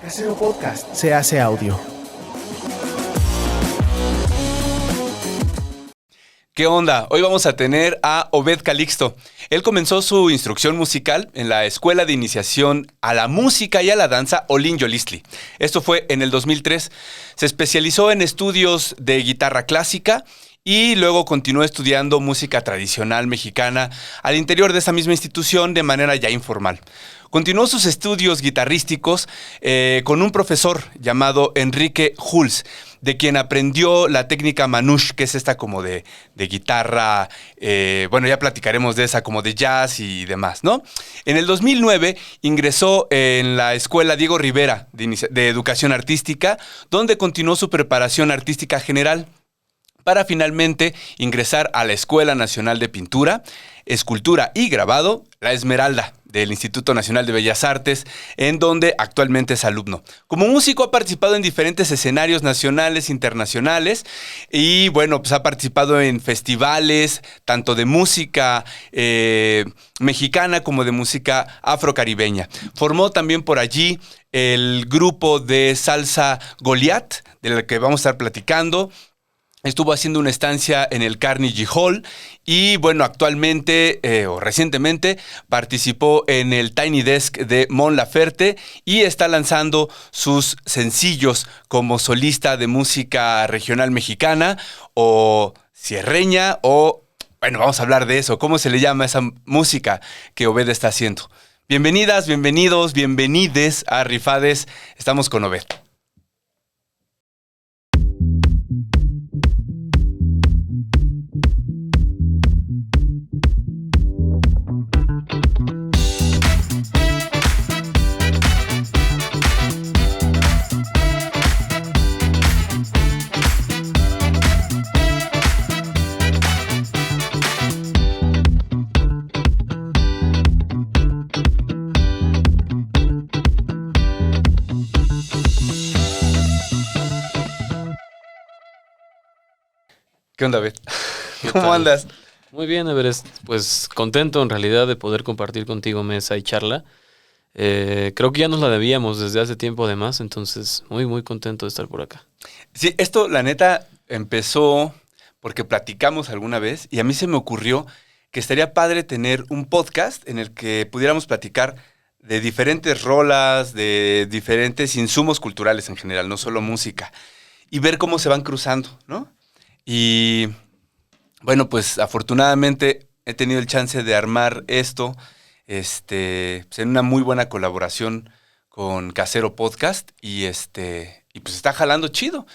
Casero Podcast se hace audio. ¿Qué onda? Hoy vamos a tener a Obed Calixto. Él comenzó su instrucción musical en la Escuela de Iniciación a la Música y a la Danza Olin Yolistli. Esto fue en el 2003. Se especializó en estudios de guitarra clásica y luego continuó estudiando música tradicional mexicana al interior de esa misma institución de manera ya informal. Continuó sus estudios guitarrísticos con un profesor llamado Enrique Hulz, de quien aprendió la técnica manouche, que es esta como de guitarra, bueno, ya platicaremos de esa, como de jazz y demás, ¿no? En el 2009 ingresó en la Escuela Diego Rivera de Educación Artística, donde continuó su preparación artística general, para finalmente ingresar a la Escuela Nacional de Pintura, Escultura y Grabado, La Esmeralda, del Instituto Nacional de Bellas Artes, en donde actualmente es alumno. Como músico ha participado en diferentes escenarios nacionales e internacionales y bueno, pues ha participado en festivales tanto de música mexicana como de música afrocaribeña. Formó también por allí el grupo de salsa Goliat, del que vamos a estar platicando. Estuvo haciendo una estancia en el Carnegie Hall y, bueno, actualmente o recientemente participó en el Tiny Desk de Mon Laferte y está lanzando sus sencillos como solista de música regional mexicana o sierreña o, bueno, vamos a hablar de eso. ¿Cómo se le llama esa música que Obed está haciendo? Bienvenidas, bienvenidos, bienvenides a Rifades. Estamos con Obed. ¿Qué onda, Beth? ¿Cómo andas? Muy bien, Everest. Pues contento en realidad de poder compartir contigo mesa y charla. Creo que ya nos la debíamos desde hace tiempo además, entonces muy contento de estar por acá. Sí, esto la neta empezó porque platicamos alguna vez y a mí se me ocurrió que estaría padre tener un podcast en el que pudiéramos platicar de diferentes rolas, de diferentes insumos culturales en general, no solo música, y ver cómo se van cruzando, ¿no? Y bueno, pues afortunadamente he tenido el chance de armar esto pues en una muy buena colaboración con Casero Podcast y pues está jalando chido.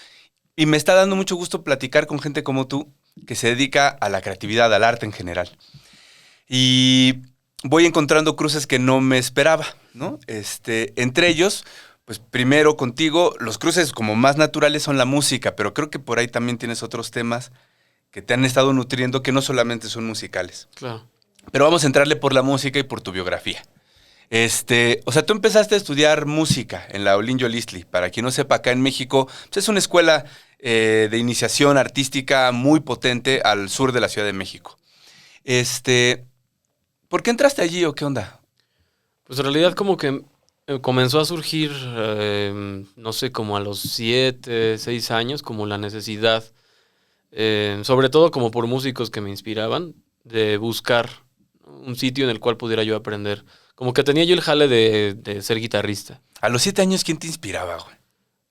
Y me está dando mucho gusto platicar con gente como tú que se dedica a la creatividad, al arte en general. Y voy encontrando cruces que no me esperaba, ¿no? Entre ellos, pues primero contigo, los cruces como más naturales son la música, pero creo que por ahí también tienes otros temas que te han estado nutriendo que no solamente son musicales. Claro. Pero vamos a entrarle por la música y por tu biografía. O sea, tú empezaste a estudiar música en la Olin Yolistli. Para quien no sepa, acá en México, pues es una escuela de iniciación artística muy potente al sur de la Ciudad de México. ¿Por qué entraste allí o qué onda? Pues en realidad como que comenzó a surgir, no sé, como a los 7, 6 años, como la necesidad, sobre todo como por músicos que me inspiraban, de buscar un sitio en el cual pudiera yo aprender. Como que tenía yo el jale de ser guitarrista. A los 7 años, ¿quién te inspiraba, güey?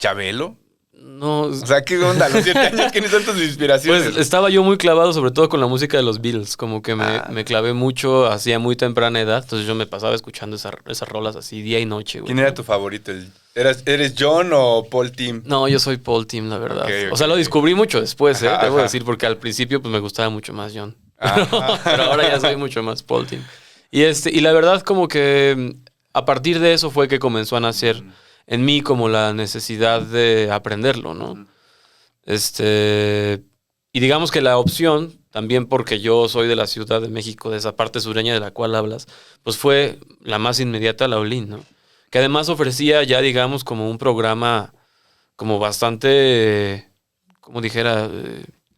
¿Chabelo? No. O sea, ¿qué onda? A los 7 años, ¿quiénes son tus inspiraciones? Pues estaba yo muy clavado sobre todo con la música de los Beatles. Como que me clavé mucho hacía muy temprana edad. Entonces yo me pasaba escuchando esas rolas así día y noche, güey. ¿Quién era tu favorito? ¿Eres John o Paul Tim? No, yo soy Paul Tim, la verdad. Okay. O sea, lo descubrí mucho después, ajá, debo ajá. decir, porque al principio pues me gustaba mucho más John. Pero ahora ya soy mucho más Paul Tim. Y la verdad como que a partir de eso fue que comenzó a nacer en mí como la necesidad de aprenderlo, ¿no? Y digamos que la opción, también porque yo soy de la Ciudad de México, de esa parte sureña de la cual hablas, pues fue la más inmediata, la Olin, ¿no? Que además ofrecía ya, digamos, como un programa como bastante, como dijera...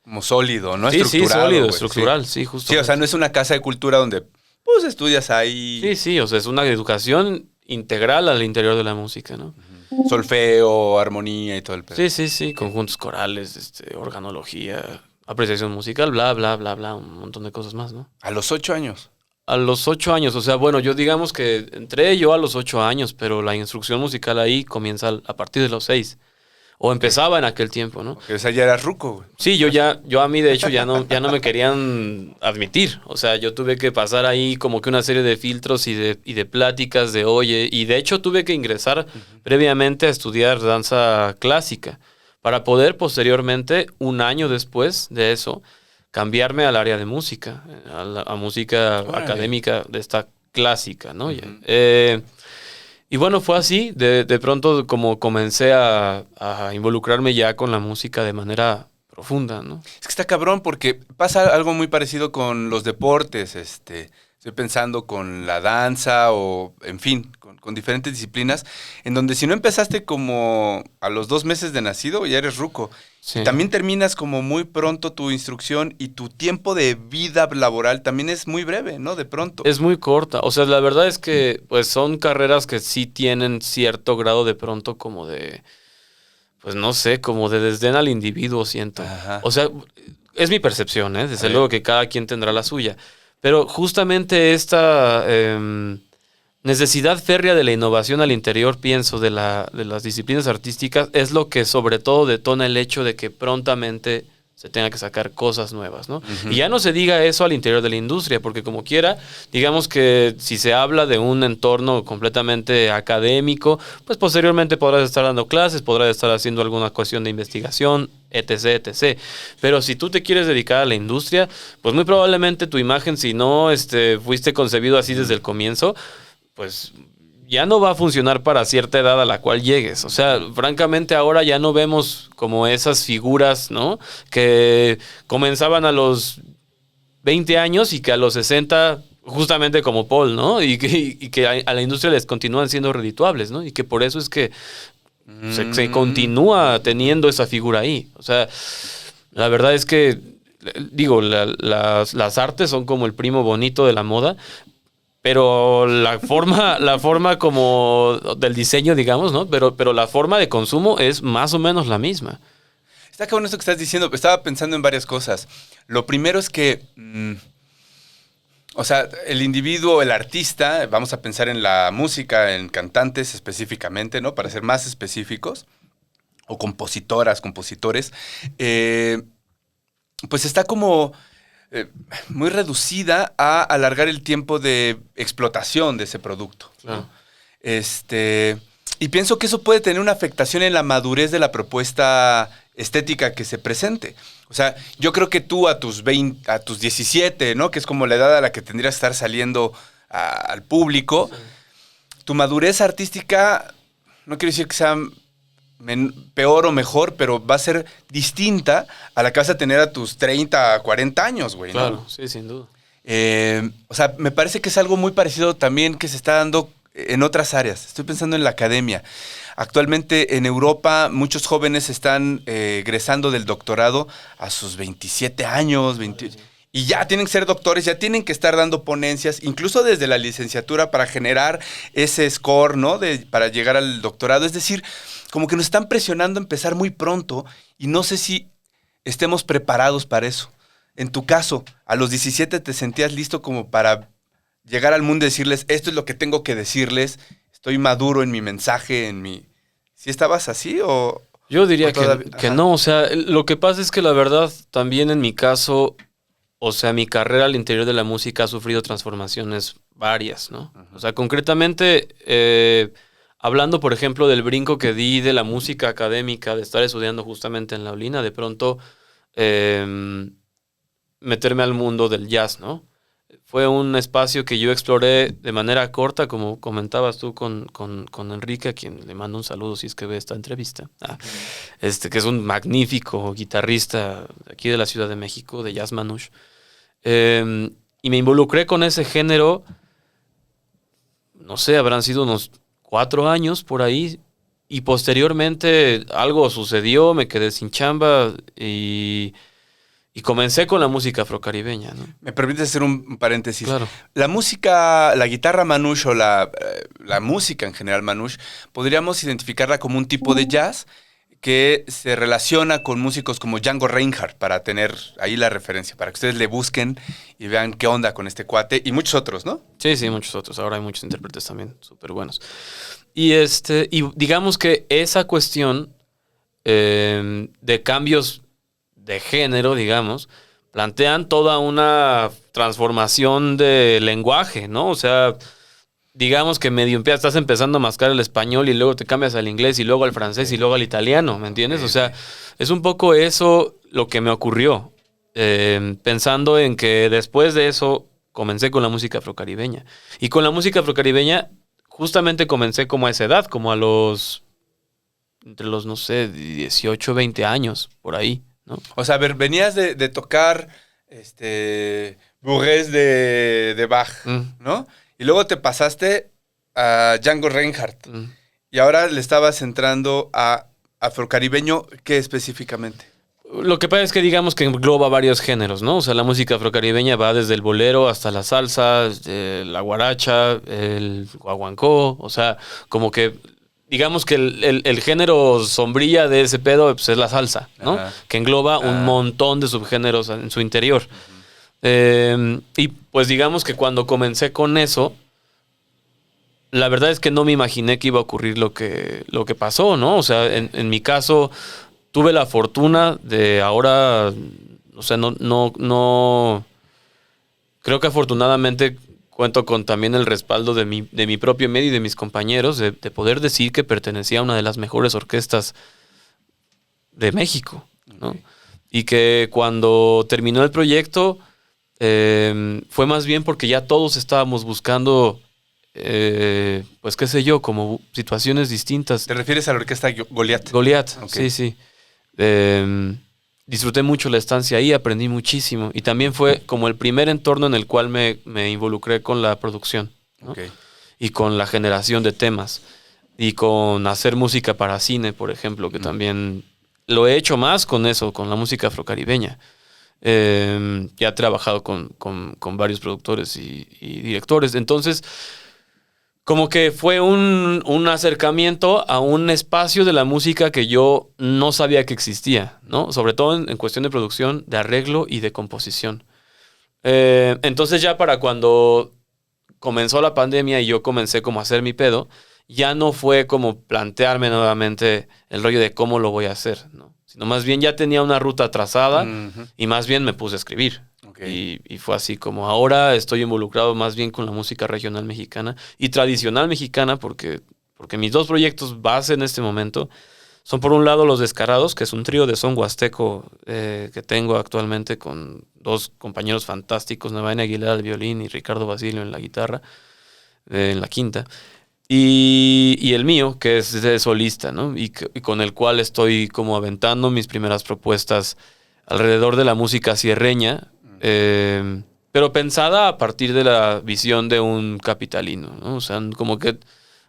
como sólido, ¿no? Sí, Estructurado, sólido, güey, estructural, sí, justo. Sí, o sea, no es una casa de cultura donde, pues, estudias ahí. Sí, o sea, es una educación integral al interior de la música, ¿no? Solfeo, armonía y todo el pedo. Sí, conjuntos corales, organología, apreciación musical, bla, bla, bla, bla, un montón de cosas más, ¿no? A los 8 años. A los 8 años, o sea, bueno, yo digamos que entré yo a los 8 años, pero la instrucción musical ahí comienza a partir de los 6. O empezaba en aquel tiempo, ¿no? O sea, ya eras ruco, güey. Sí, yo a mí de hecho ya no me querían admitir. O sea, yo tuve que pasar ahí como que una serie de filtros y de pláticas de oye. Y de hecho tuve que ingresar previamente a estudiar danza clásica para poder posteriormente, un año después de eso, cambiarme al área de música, a música académica de esta clásica, ¿no? Y bueno, fue así, de pronto como comencé a involucrarme ya con la música de manera profunda, ¿no? Es que está cabrón porque pasa algo muy parecido con los deportes, estoy pensando con la danza o, en fin, con diferentes disciplinas, en donde si no empezaste como a los 2 meses de nacido, ya eres ruco. Sí. Y también terminas como muy pronto tu instrucción y tu tiempo de vida laboral también es muy breve, ¿no? De pronto. Es muy corta. O sea, la verdad es que pues son carreras que sí tienen cierto grado de pronto como de, pues no sé, como de desdén al individuo, siento. Ajá. O sea, es mi percepción, ¿eh? Desde luego que cada quien tendrá la suya. Pero justamente esta necesidad férrea de la innovación al interior, pienso, de las disciplinas artísticas, es lo que sobre todo detona el hecho de que prontamente se tenga que sacar cosas nuevas, ¿no? Ujú. Y ya no se diga eso al interior de la industria, porque como quiera, digamos que si se habla de un entorno completamente académico, pues posteriormente podrás estar dando clases, podrás estar haciendo alguna cuestión de investigación, etc, etc. Pero si tú te quieres dedicar a la industria, pues muy probablemente tu imagen, si no fuiste concebido así desde el comienzo, pues ya no va a funcionar para cierta edad a la cual llegues. O sea, francamente ahora ya no vemos como esas figuras, ¿no? Que comenzaban a los 20 años y que a los 60, justamente como Paul, ¿no? Y que a la industria les continúan siendo redituables, ¿no? Y que por eso es que se continúa teniendo esa figura ahí. O sea, la verdad es que, digo, las artes son como el primo bonito de la moda, pero la forma como del diseño, digamos, ¿no? Pero la forma de consumo es más o menos la misma. Está cabrón esto que estás diciendo. Estaba pensando en varias cosas. Lo primero es que, o sea, el individuo, el artista, vamos a pensar en la música, en cantantes específicamente, ¿no? Para ser más específicos, o compositoras, compositores, pues está como muy reducida a alargar el tiempo de explotación de ese producto. Claro. Y pienso que eso puede tener una afectación en la madurez de la propuesta estética que se presente. O sea, yo creo que tú a tus 17, ¿no? Que es como la edad a la que tendrías que estar saliendo al público, sí. Tu madurez artística, no quiero decir que sea peor o mejor, pero va a ser distinta a la que vas a tener a tus 30, 40 años, güey, ¿no? Claro, sí, sin duda. O sea, me parece que es algo muy parecido también que se está dando en otras áreas. Estoy pensando en la academia. Actualmente en Europa muchos jóvenes están egresando del doctorado a sus 27 años, 28, y ya tienen que ser doctores, ya tienen que estar dando ponencias, incluso desde la licenciatura para generar ese score, ¿no? Para llegar al doctorado. Es decir, como que nos están presionando a empezar muy pronto y no sé si estemos preparados para eso. En tu caso, a los 17 te sentías listo como para llegar al mundo y decirles, esto es lo que tengo que decirles, estoy maduro en mi mensaje, en mi... ¿Sí estabas así o...? Yo diría que no, o sea, lo que pasa es que la verdad también en mi caso, o sea, mi carrera al interior de la música ha sufrido transformaciones varias, ¿no? Uh-huh. O sea, concretamente, hablando, por ejemplo, del brinco que di de la música académica, de estar estudiando justamente en la Olina, de pronto meterme al mundo del jazz, ¿no? Fue un espacio que yo exploré de manera corta, como comentabas tú con Enrique, a quien le mando un saludo si es que ve esta entrevista, que es un magnífico guitarrista aquí de la Ciudad de México, de Jazz Manouche. Y me involucré con ese género, no sé, habrán sido unos 4 años por ahí, y posteriormente algo sucedió, me quedé sin chamba y Y comencé con la música afrocaribeña, ¿no? ¿Me permites hacer un paréntesis? Claro. La música, la guitarra manouche o la música en general manouche, podríamos identificarla como un tipo de jazz que se relaciona con músicos como Django Reinhardt, para tener ahí la referencia, para que ustedes le busquen y vean qué onda con este cuate y muchos otros, ¿no? Sí, sí, muchos otros. Ahora hay muchos intérpretes también súper buenos. Y digamos que esa cuestión de cambios de género, digamos, plantean toda una transformación de lenguaje, ¿no? O sea, digamos que medio estás empezando a mascar el español y luego te cambias al inglés y luego al francés y luego al italiano, ¿me entiendes? O sea, es un poco eso lo que me ocurrió, pensando en que después de eso comencé con la música afrocaribeña. Y con la música afrocaribeña justamente comencé como a esa edad, como entre los, no sé, 18, 20 años, por ahí, ¿no? O sea, a ver, venías de tocar Bourrées de Bach, ¿no? Y luego te pasaste a Django Reinhardt. Y ahora le estabas entrando a afrocaribeño, ¿qué específicamente? Lo que pasa es que digamos que engloba varios géneros, ¿no? O sea, la música afrocaribeña va desde el bolero hasta la salsa, la guaracha, el guaguancó. O sea, como que digamos que el género sombrilla de ese pedo pues, es la salsa, ¿no? Ajá. Que engloba un montón de subgéneros en su interior. Y pues digamos que cuando comencé con eso, la verdad es que no me imaginé que iba a ocurrir lo que pasó, ¿no? O sea, en mi caso tuve la fortuna de ahora, o sea, no creo que afortunadamente cuento con también el respaldo de mi propio medio y de mis compañeros de poder decir que pertenecía a una de las mejores orquestas de México, ¿no? Okay. Y que cuando terminó el proyecto fue más bien porque ya todos estábamos buscando, pues qué sé yo, como situaciones distintas. ¿Te refieres a la orquesta Goliat? Goliat, okay. Sí. Disfruté mucho la estancia ahí, aprendí muchísimo. Y también fue como el primer entorno en el cual me involucré con la producción, ¿no? Okay. Y con la generación de temas. Y con hacer música para cine, por ejemplo, que también lo he hecho más con eso, con la música afrocaribeña. Ya he trabajado con varios productores y directores. Entonces, como que fue un acercamiento a un espacio de la música que yo no sabía que existía, ¿no? Sobre todo en cuestión de producción, de arreglo y de composición. Entonces ya para cuando comenzó la pandemia y yo comencé como a hacer mi pedo, ya no fue como plantearme nuevamente el rollo de cómo lo voy a hacer, ¿no? Sino más bien ya tenía una ruta trazada y más bien me puse a escribir. Okay. Y fue así como ahora estoy involucrado más bien con la música regional mexicana y tradicional mexicana porque mis dos proyectos base en este momento son por un lado Los Descarados, que es un trío de son huasteco que tengo actualmente con dos compañeros fantásticos, Navaina Aguilar al violín y Ricardo Basilio en la guitarra, en la quinta. Y el mío, que es de solista, ¿no? Y con el cual estoy como aventando mis primeras propuestas alrededor de la música sierreña, pero pensada a partir de la visión de un capitalino, ¿no? O sea, como que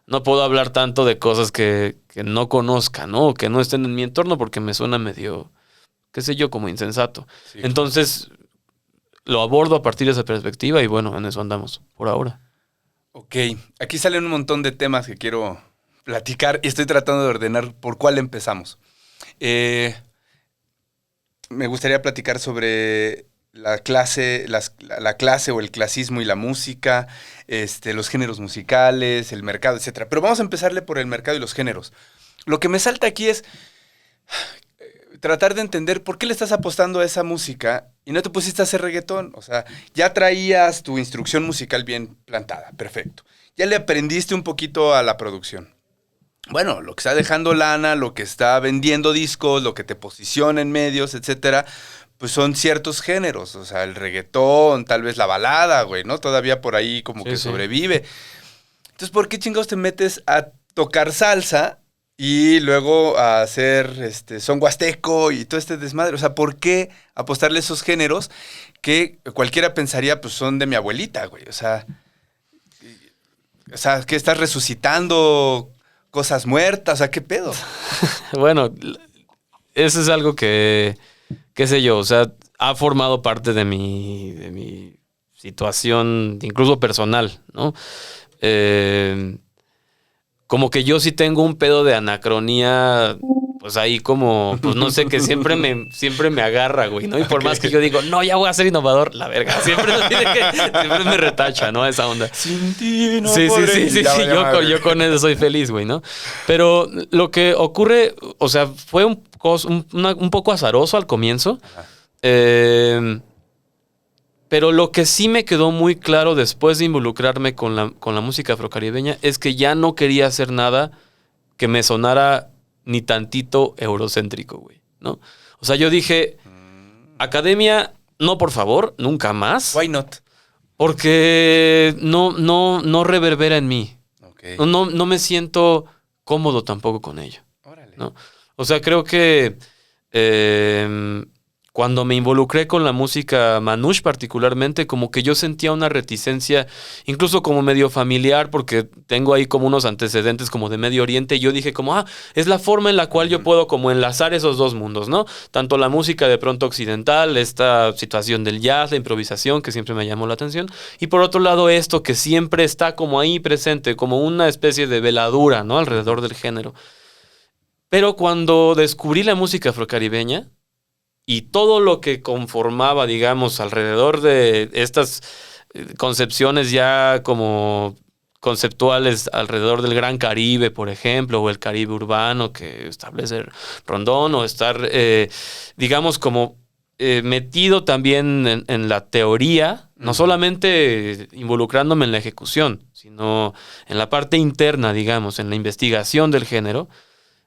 no puedo hablar tanto de cosas que no conozca, ¿no? O que no estén en mi entorno porque me suena medio, qué sé yo, como insensato. Sí. Entonces, lo abordo a partir de esa perspectiva y bueno, en eso andamos por ahora. Ok, aquí salen un montón de temas que quiero platicar y estoy tratando de ordenar por cuál empezamos. Me gustaría platicar sobre la clase o el clasismo y la música, los géneros musicales, el mercado, etc. Pero vamos a empezarle por el mercado y los géneros. Lo que me salta aquí es tratar de entender por qué le estás apostando a esa música y no te pusiste a hacer reggaetón. O sea, ya traías tu instrucción musical bien plantada, perfecto. Ya le aprendiste un poquito a la producción. Bueno, lo que está dejando lana, lo que está vendiendo discos, lo que te posiciona en medios, etcétera, pues son ciertos géneros. O sea, el reggaetón, tal vez la balada, güey, ¿no? Todavía por ahí como que sobrevive. Entonces, ¿por qué chingados te metes a tocar salsa y luego a hacer son huasteco y todo este desmadre? O sea, ¿por qué apostarle a esos géneros que cualquiera pensaría, pues, son de mi abuelita, güey? O sea, ¿qué estás resucitando cosas muertas? O sea, ¿qué pedo? Bueno, eso es algo que, qué sé yo, o sea, ha formado parte de mi situación, incluso personal, ¿no? Como que yo sí tengo un pedo de anacronía, pues ahí como, pues no sé, que siempre me agarra, güey, ¿no? Y por más que yo digo, no, ya voy a ser innovador, la verga, siempre me retacha, ¿no? Esa onda. Sin ti no Sí, podré. yo con eso soy feliz, güey, ¿no? Pero lo que ocurre, o sea, fue un poco azaroso al comienzo. Pero lo que sí me quedó muy claro después de involucrarme con la música afrocaribeña es que ya no quería hacer nada que me sonara ni tantito eurocéntrico, güey, ¿no? O sea, yo dije, academia, no, por favor, nunca más. Why not? Porque no reverbera en mí. Okay. No me siento cómodo tampoco con ello, Órale. ¿no? O sea, creo que cuando me involucré con la música manouche particularmente, como que yo sentía una reticencia, incluso como medio familiar, porque tengo ahí como unos antecedentes como de Medio Oriente, y yo dije como, es la forma en la cual yo puedo como enlazar esos dos mundos, ¿no? Tanto la música de pronto occidental, esta situación del jazz, la improvisación, que siempre me llamó la atención, y por otro lado esto que siempre está como ahí presente, como una especie de veladura, ¿no? Alrededor del género. Pero cuando descubrí la música afrocaribeña, y todo lo que conformaba, digamos, alrededor de estas concepciones ya como conceptuales alrededor del Gran Caribe, por ejemplo, o el Caribe urbano que establece Rondón, o estar, digamos, como metido también en la teoría, no solamente involucrándome en la ejecución, sino en la parte interna, digamos, en la investigación del género.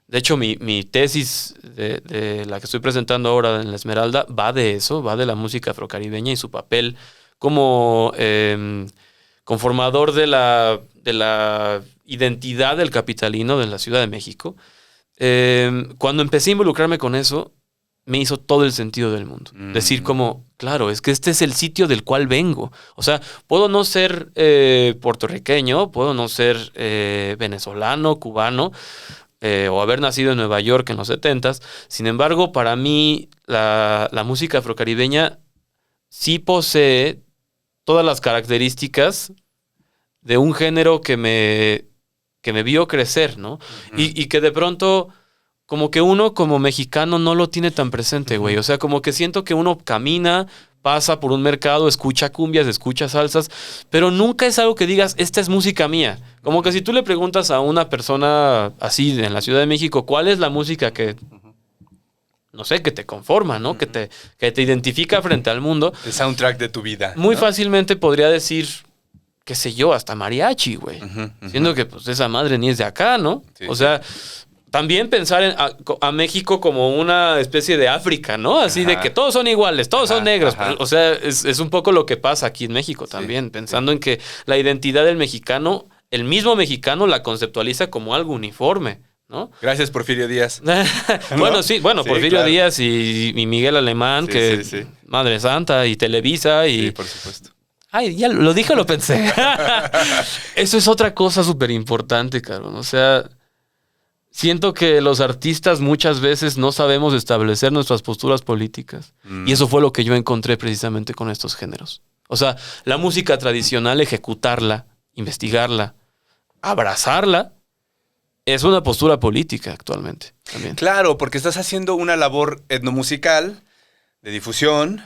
De hecho, mi tesis de la que estoy presentando ahora en La Esmeralda va de eso, va de la música afrocaribeña y su papel como conformador de la identidad del capitalino de la Ciudad de México. Cuando empecé a involucrarme con eso, me hizo todo el sentido del mundo. Decir como, claro, es que este es el sitio del cual vengo. O sea, puedo no ser puertorriqueño, puedo no ser venezolano, cubano, o haber nacido en Nueva York en los 70s. Sin embargo, para mí, la música afrocaribeña sí posee todas las características de un género que me vio crecer, ¿no? Uh-huh. Y que de pronto, como que uno como mexicano no lo tiene tan presente, güey. Uh-huh. O sea, como que siento que uno camina, pasa por un mercado, escucha cumbias, escucha salsas, pero nunca es algo que digas, esta es música mía. Como que si tú le preguntas a una persona así en la Ciudad de México, ¿cuál es la música que, no sé, que te conforma, ¿no? Uh-huh. que te identifica frente al mundo? El soundtrack de tu vida. Muy ¿no? fácilmente podría decir, qué sé yo, hasta mariachi, güey. Uh-huh, uh-huh. Siendo que pues esa madre ni es de acá, ¿no? Sí, o sea... También pensar a México como una especie de África, ¿no? Así de que todos son iguales, todos son negros. Pero, o sea, es un poco lo que pasa aquí en México también, pensando en que la identidad del mexicano, el mismo mexicano la conceptualiza como algo uniforme, ¿no? Gracias, Porfirio Díaz. Bueno, sí, Porfirio claro. Díaz y Miguel Alemán, que Madre Santa, y Televisa, y... Sí, por supuesto. Ay, ya lo dije o lo pensé. Eso es otra cosa súper importante, cabrón. O sea... Siento que los artistas muchas veces no sabemos establecer nuestras posturas políticas. Y eso fue lo que yo encontré precisamente con estos géneros. O sea, la música tradicional, ejecutarla, investigarla, abrazarla, es una postura política actualmente también. Claro, porque estás haciendo una labor etnomusical de difusión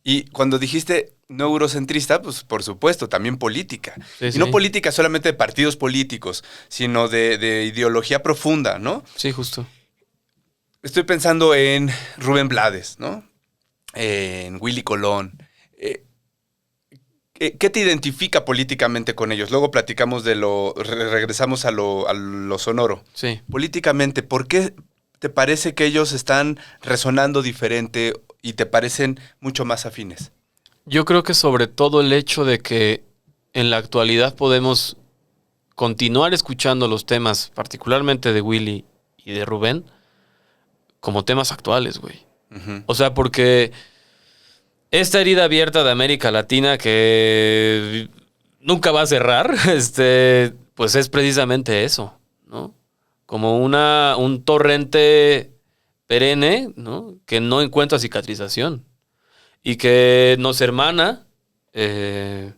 y cuando dijiste no eurocentrista, pues por supuesto, también política. Sí, y no política solamente de partidos políticos, sino de ideología profunda, ¿no? Sí, justo. Estoy pensando en Rubén Blades, ¿no? En Willy Colón. ¿Qué te identifica políticamente con ellos? Luego platicamos regresamos a lo sonoro. Sí. Políticamente, ¿por qué te parece que ellos están resonando diferente y te parecen mucho más afines? Yo creo que sobre todo el hecho de que en la actualidad podemos continuar escuchando los temas, particularmente de Willy y de Rubén, como temas actuales, güey. Uh-huh. O sea, porque esta herida abierta de América Latina que nunca va a cerrar, pues es precisamente eso, ¿no? Como un torrente perenne, ¿no? Que no encuentra cicatrización. y que nos hermana la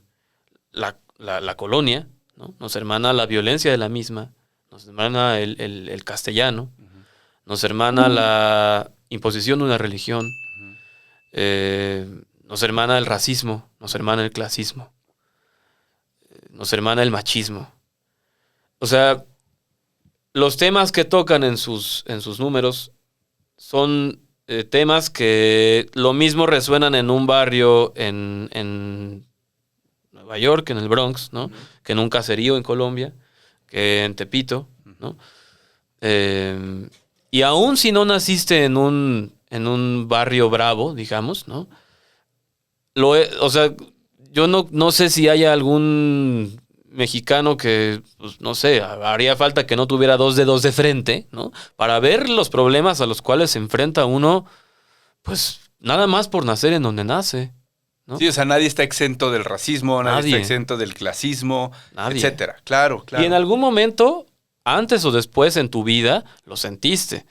colonia, ¿no? Nos hermana la violencia de la misma, nos hermana el castellano, nos hermana la imposición de una religión, nos hermana el racismo, nos hermana el clasismo, nos hermana el machismo. O sea, los temas que tocan en sus números son temas que lo mismo resuenan en un barrio en Nueva York, en el Bronx, ¿no? Que en un caserío en Colombia, que en Tepito, ¿no? Y aún si no naciste en un barrio bravo, digamos, ¿no? O sea, yo no sé si haya algún mexicano que, pues, no sé, haría falta que no tuviera 2 dedos de frente, ¿no? Para ver los problemas a los cuales se enfrenta uno, pues, nada más por nacer en donde nace, ¿no? Sí, o sea, nadie está exento del racismo, nadie está exento del clasismo, etcétera. Claro, claro. Y en algún momento, antes o después en tu vida, lo sentiste.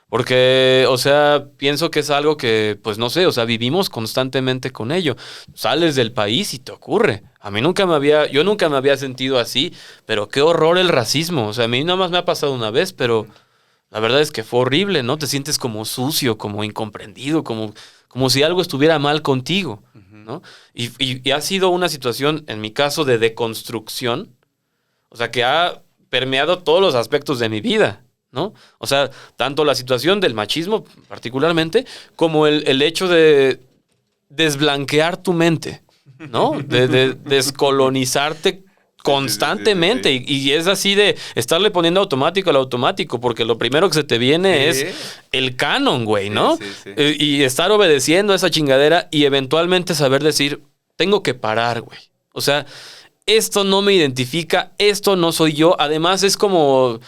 Porque, o sea, pienso que es algo que, pues no sé, o sea, vivimos constantemente con ello. Sales del país y te ocurre. Yo nunca me había sentido así, pero qué horror el racismo. O sea, a mí nada más me ha pasado una vez, pero la verdad es que fue horrible, ¿no? Te sientes como sucio, como incomprendido, como si algo estuviera mal contigo, ¿no? Y ha sido una situación, en mi caso, de deconstrucción, o sea, que ha permeado todos los aspectos de mi vida, ¿no? O sea, tanto la situación del machismo particularmente, como el hecho de desblanquear tu mente, ¿no? De descolonizarte constantemente. Sí. Y es así de estarle poniendo automático al automático, porque lo primero que se te viene es el canon, güey, ¿no? Sí. Y estar obedeciendo a esa chingadera y eventualmente saber decir, tengo que parar, güey. O sea, esto no me identifica, esto no soy yo. Además es como...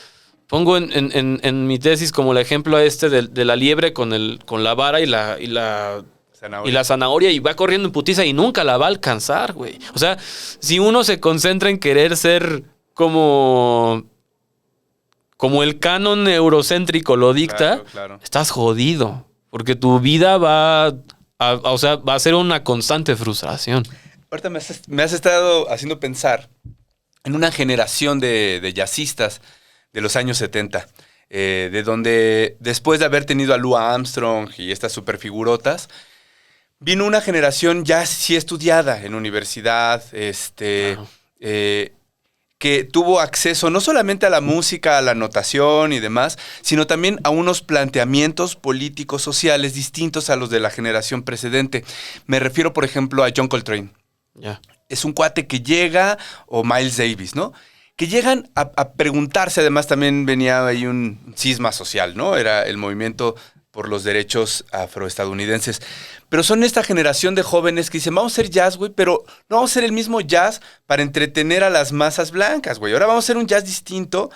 Pongo en mi tesis como el ejemplo de la liebre con la vara y la zanahoria y va corriendo en putiza y nunca la va a alcanzar, güey. O sea, si uno se concentra en querer ser como el canon eurocéntrico lo dicta, claro. Estás jodido. Porque tu vida va a ser una constante frustración. Ahorita me has estado haciendo pensar en una generación de jazzistas de los años 70, de donde después de haber tenido a Lou Armstrong y estas superfigurotas, vino una generación ya sí estudiada en universidad, Claro. Que tuvo acceso no solamente a la música, a la notación y demás, sino también a unos planteamientos políticos, sociales distintos a los de la generación precedente. Me refiero, por ejemplo, a John Coltrane. Ya. Es un cuate que llega, o Miles Davis, ¿no? Que llegan a preguntarse, además también venía ahí un cisma social, ¿no? Era el movimiento por los derechos afroestadounidenses. Pero son esta generación de jóvenes que dicen, vamos a hacer jazz, güey, pero no vamos a hacer el mismo jazz para entretener a las masas blancas, güey. Ahora vamos a hacer un jazz distinto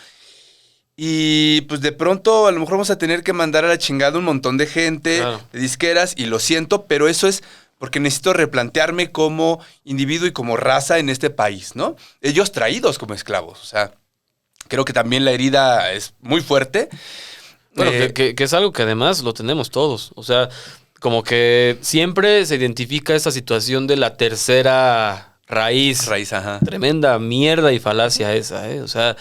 y pues de pronto a lo mejor vamos a tener que mandar a la chingada un montón de gente, Claro. de disqueras, y lo siento, pero eso es porque necesito replantearme como individuo y como raza en este país, ¿no? Ellos traídos como esclavos, o sea, creo que también la herida es muy fuerte. Bueno, que es algo que además lo tenemos todos. O sea, como que siempre se identifica esa situación de la tercera raíz. Ajá. Tremenda mierda y falacia esa, ¿eh? O sea,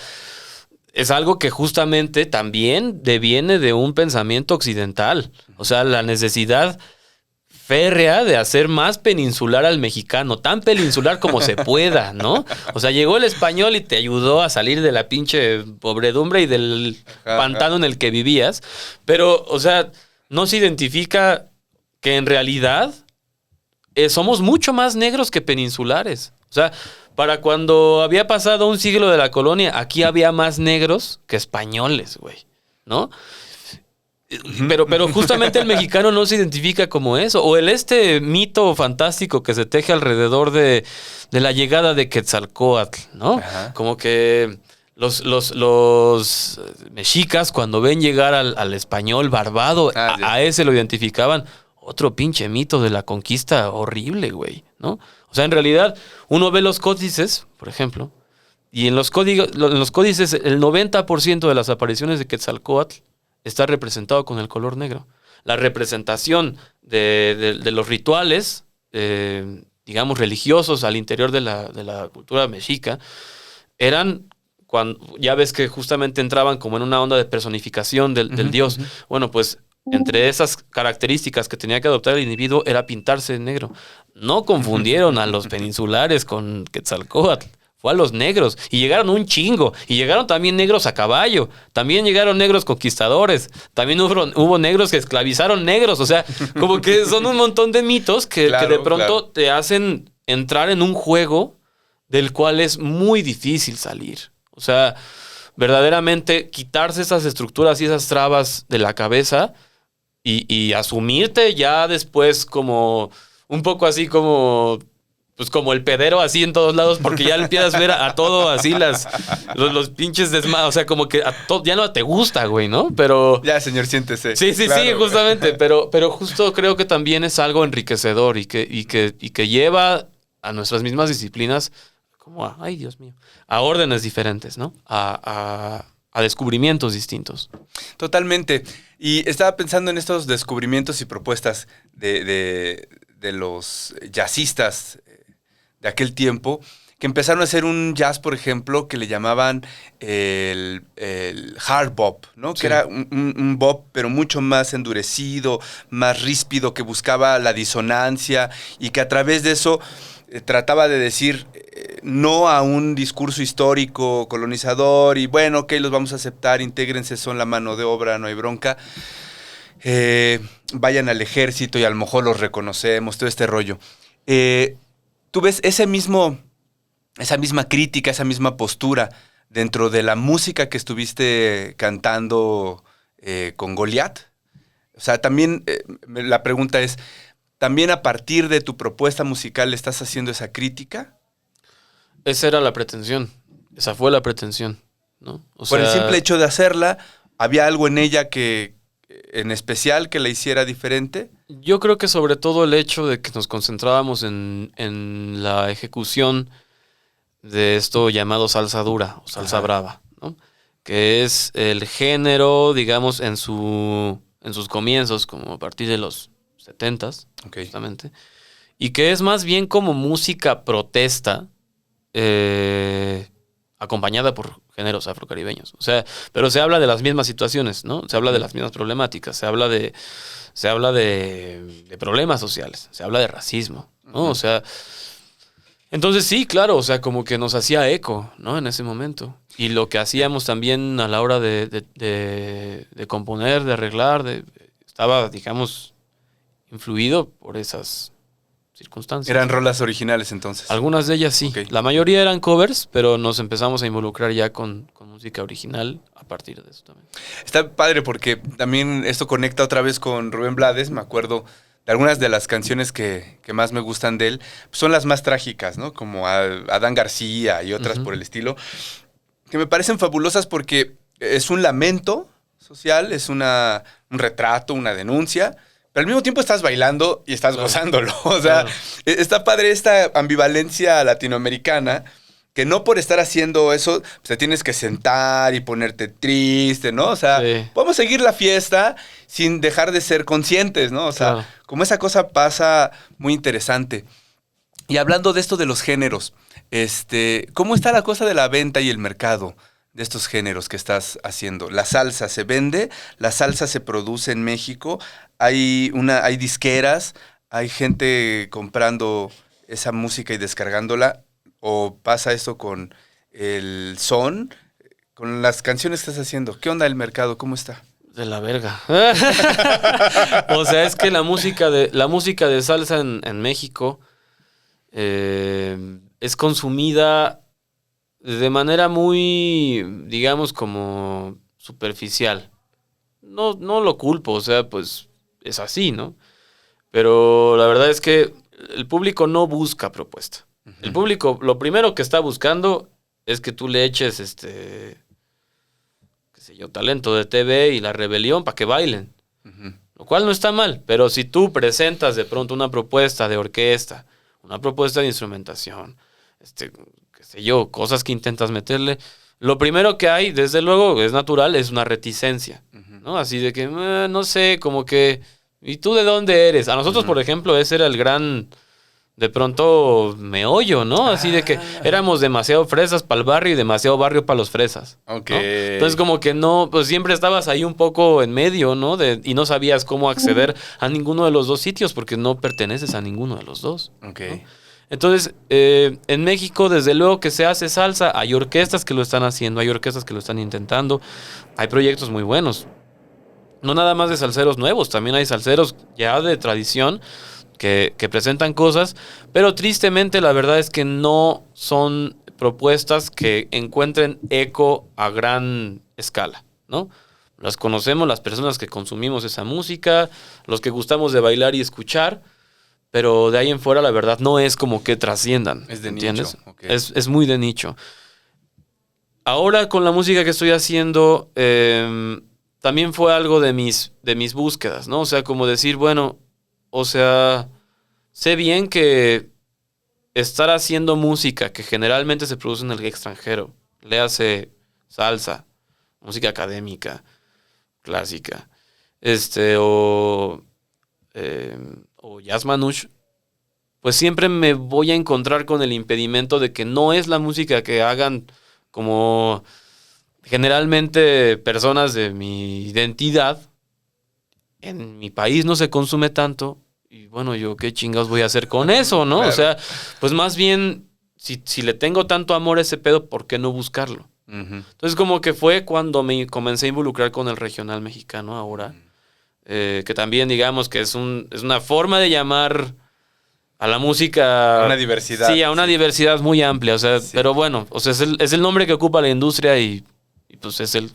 es algo que justamente también deviene de un pensamiento occidental. O sea, la necesidad férrea de hacer más peninsular al mexicano, tan peninsular como se pueda, ¿no? O sea, llegó el español y te ayudó a salir de la pinche pobredumbre y del pantano en el que vivías, pero, o sea, no se identifica que en realidad somos mucho más negros que peninsulares. O sea, para cuando había pasado un siglo de la colonia, aquí había más negros que españoles, güey, ¿no? Pero justamente el mexicano no se identifica como eso. O el mito fantástico que se teje alrededor de la llegada de Quetzalcóatl, ¿no? Ajá. Como que los mexicas cuando ven llegar al español barbado, a ese lo identificaban. Otro pinche mito de la conquista horrible, güey, ¿no? O sea, en realidad, uno ve los códices, por ejemplo, y en los códices el 90% de las apariciones de Quetzalcóatl está representado con el color negro. la representación de los rituales, digamos, religiosos al interior de la cultura mexica, eran, cuando, ya ves que justamente entraban como en una onda de personificación del dios. Bueno, pues entre esas características que tenía que adoptar el individuo era pintarse de negro. No confundieron a los peninsulares con Quetzalcóatl. Fue a los negros. Y llegaron un chingo. Y llegaron también negros a caballo. También llegaron negros conquistadores. También hubo negros que esclavizaron negros. O sea, como que son un montón de mitos que de pronto te hacen entrar en un juego del cual es muy difícil salir. O sea, verdaderamente quitarse esas estructuras y esas trabas de la cabeza y asumirte ya después como un poco así como... Pues como el pedero así en todos lados, porque ya empiezas a ver a todo así los pinches desmadres. O sea, como que ya no te gusta, güey, ¿no? Pero... Ya, señor, siéntese. Sí, claro, sí, justamente. Pero justo creo que también es algo enriquecedor y que lleva a nuestras mismas disciplinas como a, ay, Dios mío, a órdenes diferentes, ¿no? A descubrimientos distintos. Totalmente. Y estaba pensando en estos descubrimientos y propuestas de los jazzistas de aquel tiempo, que empezaron a hacer un jazz, por ejemplo, que le llamaban el hard bop, ¿no? Sí. Que era un bop, pero mucho más endurecido, más ríspido, que buscaba la disonancia y que a través de eso trataba de decir no a un discurso histórico colonizador y bueno, ok, los vamos a aceptar, intégrense, son la mano de obra, no hay bronca. Vayan al ejército y a lo mejor los reconocemos, todo este rollo. Tú ves esa misma crítica, esa misma postura dentro de la música que estuviste cantando con Goliat. O sea, también la pregunta es, ¿también a partir de tu propuesta musical estás haciendo esa crítica? Esa era la pretensión. Esa fue la pretensión, ¿no? Por el simple hecho de hacerla, ¿había algo en ella en especial que la hiciera diferente? Yo creo que sobre todo el hecho de que nos concentrábamos en la ejecución de esto llamado salsa dura o salsa brava, ¿no? Que es el género, digamos, en sus comienzos, como a partir de los 70s, justamente, y que es más bien como música protesta, acompañada por géneros afrocaribeños. O sea, pero se habla de las mismas situaciones, ¿no? Se habla de las mismas problemáticas, se habla de problemas sociales, se habla de racismo, ¿no? O sea, entonces sí, claro, o sea, como que nos hacía eco, ¿no? En ese momento. Y lo que hacíamos también a la hora de componer, de arreglar, estaba, digamos, influido por esas circunstancias. ¿Eran rolas originales entonces? Algunas de ellas sí. Okay. La mayoría eran covers, pero nos empezamos a involucrar ya con música original a partir de eso también. Está padre porque también esto conecta otra vez con Rubén Blades. Me acuerdo de algunas de las canciones que más me gustan de él. Pues son las más trágicas, ¿no? Como Adán García y otras por el estilo. Que me parecen fabulosas porque es un lamento social, es un retrato, una denuncia. Pero al mismo tiempo estás bailando y estás gozándolo. O sea, está padre esta ambivalencia latinoamericana que no por estar haciendo eso, pues te tienes que sentar y ponerte triste, ¿no? O sea, podemos seguir la fiesta sin dejar de ser conscientes, ¿no? O sea, como esa cosa pasa muy interesante. Y hablando de esto de los géneros, ¿cómo está la cosa de la venta y el mercado de estos géneros que estás haciendo? ¿La salsa se vende? ¿La salsa se produce en México? ¿Hay disqueras? ¿Hay gente comprando esa música y descargándola? ¿O pasa esto con el son? ¿Con las canciones que estás haciendo? ¿Qué onda el mercado? ¿Cómo está? De la verga. O sea, es que la música de salsa en México es consumida de manera muy, digamos, como superficial. No lo culpo, o sea, pues es así, ¿no? Pero la verdad es que el público no busca propuesta. Uh-huh. El público, lo primero que está buscando es que tú le eches, qué sé yo, talento de TV y La Rebelión para que bailen. Uh-huh. Lo cual no está mal, pero si tú presentas de pronto una propuesta de orquesta, una propuesta de instrumentación, qué sé yo, cosas que intentas meterle, lo primero que hay, desde luego, es natural, es una reticencia, uh-huh. ¿no? Así de que, no sé, como que, ¿y tú de dónde eres? A nosotros, por ejemplo, ese era el gran, de pronto, meollo, ¿no? Así de que éramos demasiado fresas para el barrio y demasiado barrio para los fresas. Ok. ¿no? Entonces, como que no, pues siempre estabas ahí un poco en medio, ¿no? Y no sabías cómo acceder a ninguno de los dos sitios porque no perteneces a ninguno de los dos. Ok. ¿no? Entonces, en México, desde luego que se hace salsa, hay orquestas que lo están haciendo, hay orquestas que lo están intentando, hay proyectos muy buenos. No nada más de salseros nuevos, también hay salseros ya de tradición que presentan cosas, pero tristemente la verdad es que no son propuestas que encuentren eco a gran escala, ¿no? Las conocemos las personas que consumimos esa música, los que gustamos de bailar y escuchar, pero de ahí en fuera la verdad no es como que trasciendan. Es de ¿entiendes? nicho. Ok. Es muy de nicho. Ahora con la música que estoy haciendo, también fue algo de mis búsquedas, ¿no? O sea, como decir, bueno, o sea, sé bien que estar haciendo música que generalmente se produce en el extranjero, léase salsa, música académica, clásica, o jazz manouche, pues siempre me voy a encontrar con el impedimento de que no es la música que hagan como generalmente personas de mi identidad. En mi país no se consume tanto. Y bueno, yo qué chingados voy a hacer con eso, ¿no? Claro. O sea, pues más bien, si le tengo tanto amor a ese pedo, ¿por qué no buscarlo? Ujú. Entonces como que fue cuando me comencé a involucrar con el regional mexicano ahora. Que también digamos que es una forma de llamar a la música... A una diversidad. Sí, a una diversidad muy amplia. O sea, Sí. pero bueno, o sea, es el nombre que ocupa la industria y pues es el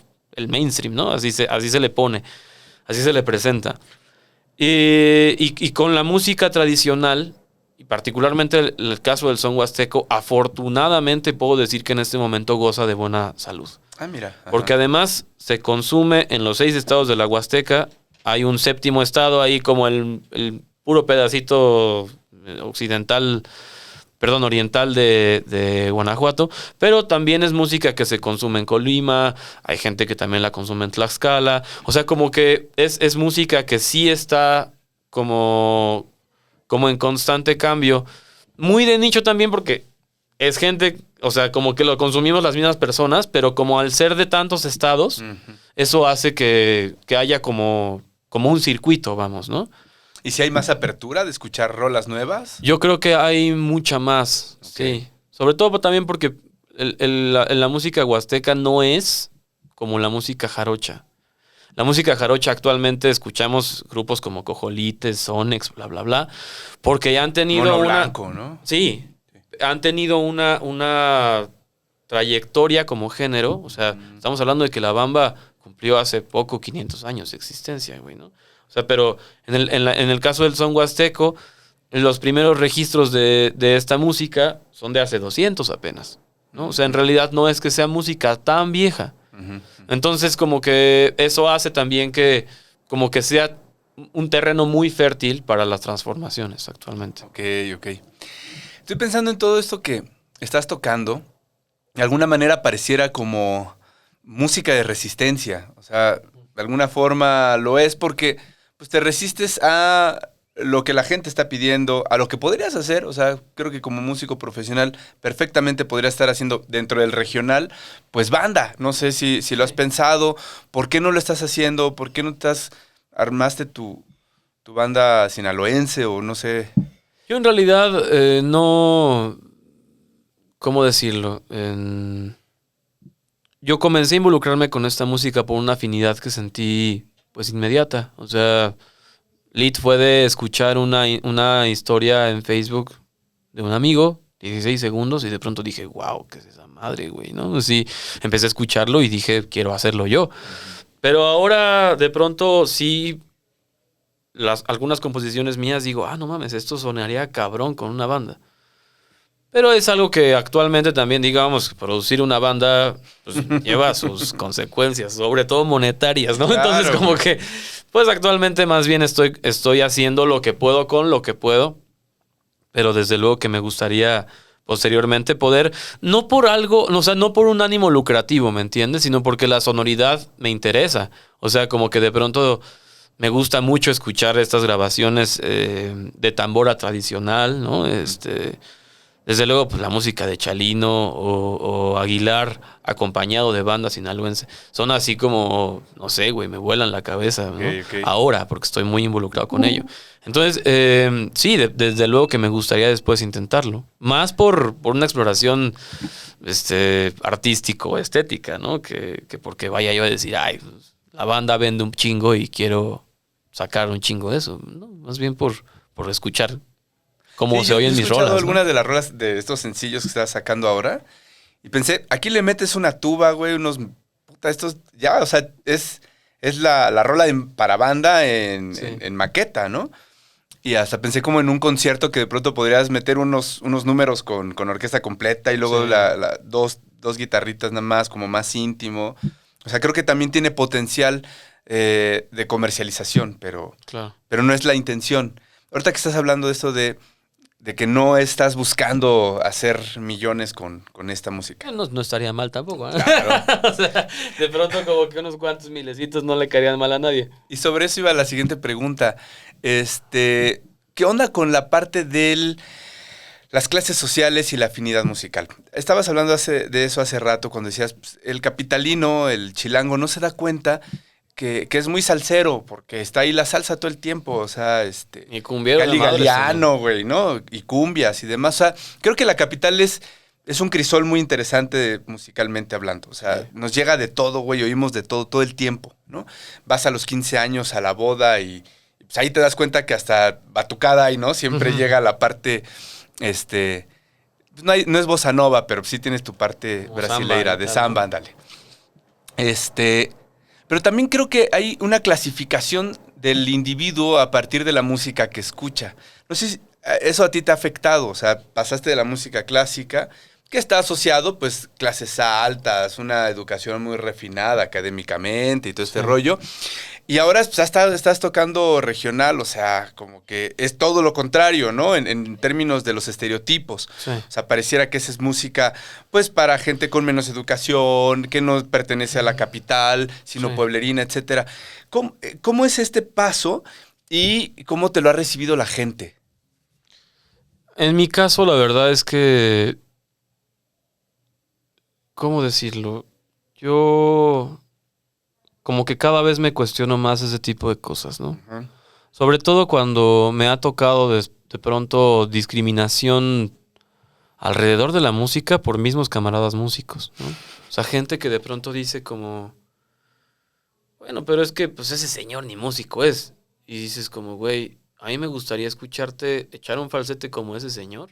mainstream, ¿no? Así se le pone, así se le presenta. Y con la música tradicional, y particularmente el caso del son huasteco, afortunadamente puedo decir que en este momento goza de buena salud. Ah, mira. Ajá. Porque además se consume en los 6 estados de la Huasteca. Hay un 7º estado ahí como el puro pedacito oriental de Guanajuato. Pero también es música que se consume en Colima. Hay gente que también la consume en Tlaxcala. O sea, como que es música que sí está como en constante cambio. Muy de nicho también porque es gente, o sea, como que lo consumimos las mismas personas, pero como al ser de tantos estados, Ujú. eso hace que haya como un circuito, vamos, ¿no? ¿Y si hay más apertura de escuchar rolas nuevas? Yo creo que hay mucha más, Ok. sí. Sobre todo también porque la música huasteca no es como la música jarocha. La música jarocha actualmente escuchamos grupos como Cojolites, Sonex, bla, bla, bla, porque ya han tenido Mono una... blanco, ¿no? Sí, han tenido una trayectoria como género. O sea, estamos hablando de que la bamba cumplió hace poco 500 años de existencia, güey, ¿no? O sea, pero en el caso del son huasteco, los primeros registros de esta música son de hace 200 apenas, ¿no? O sea, en realidad no es que sea música tan vieja. Ujú. Entonces, como que eso hace también que como que sea un terreno muy fértil para las transformaciones actualmente. Ok. Estoy pensando en todo esto que estás tocando. De alguna manera pareciera como música de resistencia. O sea, de alguna forma lo es porque pues, te resistes a lo que la gente está pidiendo, a lo que podrías hacer. O sea, creo que como músico profesional perfectamente podría estar haciendo dentro del regional, pues banda. No sé si lo has pensado. ¿Por qué no lo estás haciendo? ¿Por qué no armaste tu banda sinaloense o no sé? Yo en realidad no... ¿Cómo decirlo? Yo comencé a involucrarme con esta música por una afinidad que sentí pues inmediata. O sea, Lit fue de escuchar una historia en Facebook de un amigo, 16 segundos, y de pronto dije, wow, ¿qué es esa madre, güey? ¿No? Sí, empecé a escucharlo y dije, quiero hacerlo yo. Pero ahora de pronto sí, algunas composiciones mías digo, no mames, esto sonaría cabrón con una banda. Pero es algo que actualmente también, digamos, producir una banda pues, lleva sus consecuencias, sobre todo monetarias, ¿no? Claro. Entonces, como que, pues actualmente más bien estoy haciendo lo que puedo con lo que puedo, pero desde luego que me gustaría posteriormente poder, no por algo, o sea, no por un ánimo lucrativo, ¿me entiendes? Sino porque la sonoridad me interesa. O sea, como que de pronto me gusta mucho escuchar estas grabaciones de tambora tradicional, ¿no? Desde luego, pues la música de Chalino o Aguilar, acompañado de banda sinaloense, son así como, no sé, güey, me vuelan la cabeza, ¿no? Ok. Ahora, porque estoy muy involucrado con ello. Entonces, sí, desde luego que me gustaría después intentarlo. Más por una exploración artístico, estética, ¿no? Que porque vaya yo a decir, ay, pues, la banda vende un chingo y quiero sacar un chingo de eso, ¿no? Más bien por escuchar cómo Sí, se oyen yo he mis escuchado rolas, ¿no? algunas de las rolas de estos sencillos que estás sacando ahora y pensé, aquí le metes una tuba, güey, unos... Puta, estos... Ya, o sea, es la rola para banda Sí. en maqueta, ¿no? Y hasta pensé como en un concierto que de pronto podrías meter unos números con orquesta completa y luego Sí. dos guitarritas nada más, como más íntimo. O sea, creo que también tiene potencial de comercialización, Claro. pero no es la intención. Ahorita que estás hablando de esto de que no estás buscando hacer millones con esta música. No estaría mal tampoco, ¿eh? Claro. O sea, de pronto como que unos cuantos milecitos no le caerían mal a nadie. Y sobre eso iba la siguiente pregunta. ¿Qué onda con la parte de las clases sociales y la afinidad musical? Estabas hablando de eso hace rato cuando decías, pues, el capitalino, el chilango, no se da cuenta que es muy salsero, porque está ahí la salsa todo el tiempo, o sea, Y cumbiero de Gali madres Galiano, güey, ¿no? Y cumbias y demás. O sea, creo que la capital es un crisol muy interesante musicalmente hablando. O sea, Sí. nos llega de todo, güey, oímos de todo el tiempo, ¿no? Vas a los 15 años, a la boda y pues ahí te das cuenta que hasta batucada hay, ¿no? Siempre llega la parte, no es bossa nova, pero sí tienes tu parte Como brasileira, samba y de tal, samba, ¿no? ándale. Pero también creo que hay una clasificación del individuo a partir de la música que escucha. No sé si eso a ti te ha afectado, o sea, pasaste de la música clásica, que está asociado, pues, clases altas, una educación muy refinada académicamente y todo este Sí. rollo. Y ahora pues, estás tocando regional, o sea, como que es todo lo contrario, ¿no? En términos de los estereotipos. Sí. O sea, pareciera que esa es música, pues, para gente con menos educación, que no pertenece a la capital, sino Sí. pueblerina, etcétera. ¿Cómo es este paso y cómo te lo ha recibido la gente? En mi caso, la verdad es que, ¿cómo decirlo? Yo como que cada vez me cuestiono más ese tipo de cosas, ¿no? Ujú. Sobre todo cuando me ha tocado de pronto discriminación alrededor de la música por mismos camaradas músicos, ¿no? O sea, gente que de pronto dice como, bueno, pero es que pues ese señor ni músico es. Y dices como, güey, a mí me gustaría escucharte echar un falsete como ese señor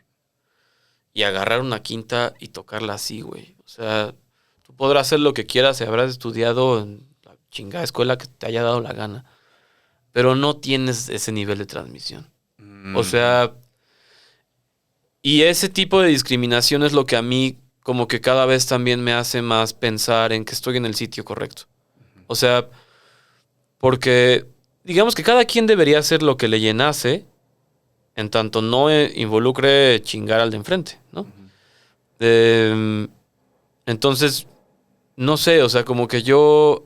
y agarrar una quinta y tocarla así, güey. O sea, tú podrás hacer lo que quieras y habrás estudiado en la chingada escuela que te haya dado la gana, pero no tienes ese nivel de transmisión. O sea, y ese tipo de discriminación es lo que a mí como que cada vez también me hace más pensar en que estoy en el sitio correcto. O sea, porque digamos que cada quien debería hacer lo que le llenase en tanto no involucre chingar al de enfrente, ¿no? Entonces, no sé, o sea, como que yo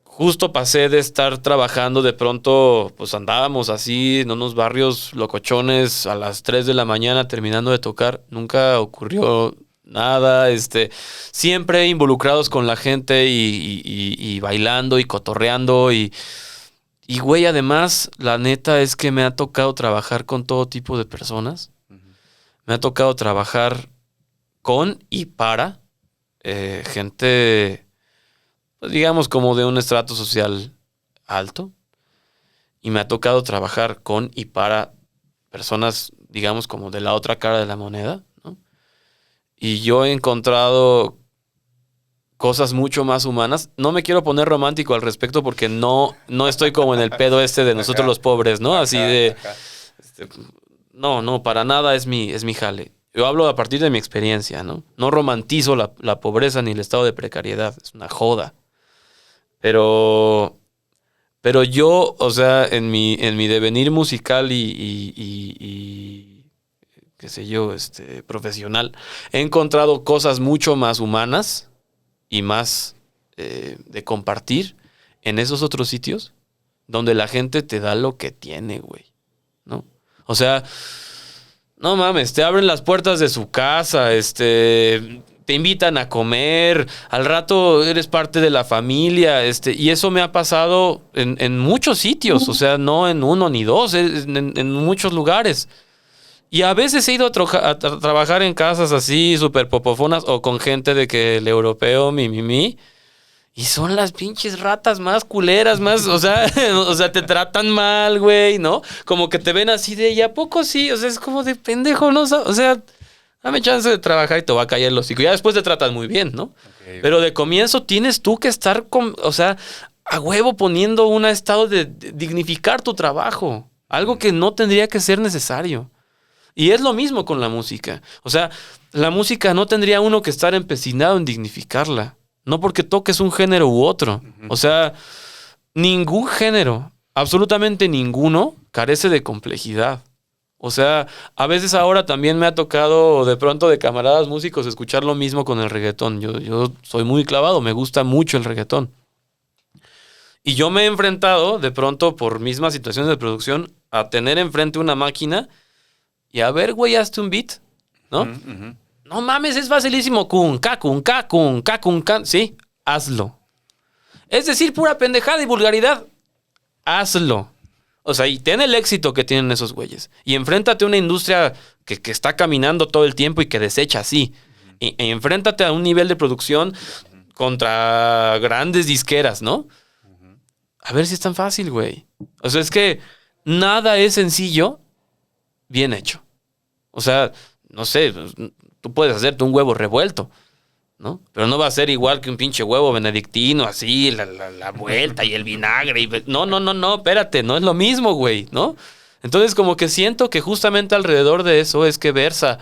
justo pasé de estar trabajando, de pronto, pues andábamos así en unos barrios locochones a las 3 de la mañana terminando de tocar. Nunca ocurrió nada, siempre involucrados con la gente y bailando y cotorreando y güey, además, la neta es que me ha tocado trabajar con todo tipo de personas. Me ha tocado trabajar con y para gente, pues, digamos, como de un estrato social alto. Y me ha tocado trabajar con y para personas, digamos, como de la otra cara de la moneda, ¿no? Y yo he encontrado cosas mucho más humanas. No me quiero poner romántico al respecto porque no estoy como en el pedo de nosotros Ajá. los pobres, ¿no? Así Ajá, de... ajá. No, para nada es mi jale. Yo hablo a partir de mi experiencia, ¿no? No romantizo la pobreza ni el estado de precariedad. Es una joda. Pero yo, o sea, en mi devenir musical y qué sé yo, profesional, he encontrado cosas mucho más humanas y más de compartir en esos otros sitios donde la gente te da lo que tiene, güey, ¿no? O sea, no mames, te abren las puertas de su casa, te invitan a comer, al rato eres parte de la familia, y eso me ha pasado en muchos sitios, o sea, no en uno ni dos, en muchos lugares. Y a veces he ido a trabajar en casas así, súper popofonas, o con gente de que el europeo, mi. Y son las pinches ratas más culeras, más, o sea, te tratan mal, güey, ¿no? Como que te ven así de, ¿y a poco sí? O sea, es como de pendejo, ¿no? O sea, dame chance de trabajar y te va a caer el hocico. Ya después te tratan muy bien, ¿no? Okay. Pero de comienzo tienes tú que estar, a huevo poniendo un estado de dignificar tu trabajo. Algo que no tendría que ser necesario. Y es lo mismo con la música. O sea, la música no tendría uno que estar empecinado en dignificarla. No porque toques un género u otro. O sea, ningún género, absolutamente ninguno, carece de complejidad. O sea, a veces ahora también me ha tocado de pronto de camaradas músicos escuchar lo mismo con el reggaetón. Yo soy muy clavado, me gusta mucho el reggaetón. Y yo me he enfrentado de pronto por mismas situaciones de producción a tener enfrente una máquina y a ver, güey, hazte un beat, ¿no? Uh-huh. No mames, es facilísimo. Kun, ka, sí, hazlo. Es decir, pura pendejada y vulgaridad. Hazlo. O sea, y ten el éxito que tienen esos güeyes. Y enfréntate a una industria que está caminando todo el tiempo y que desecha así. Y enfréntate a un nivel de producción contra grandes disqueras, ¿no? A ver si es tan fácil, güey. O sea, es que nada es sencillo bien hecho. O sea, no sé, tú puedes hacerte un huevo revuelto, ¿no? Pero no va a ser igual que un pinche huevo benedictino, así, la vuelta y el vinagre. No, espérate, no es lo mismo, güey, ¿no? Entonces, como que siento que justamente alrededor de eso es que versa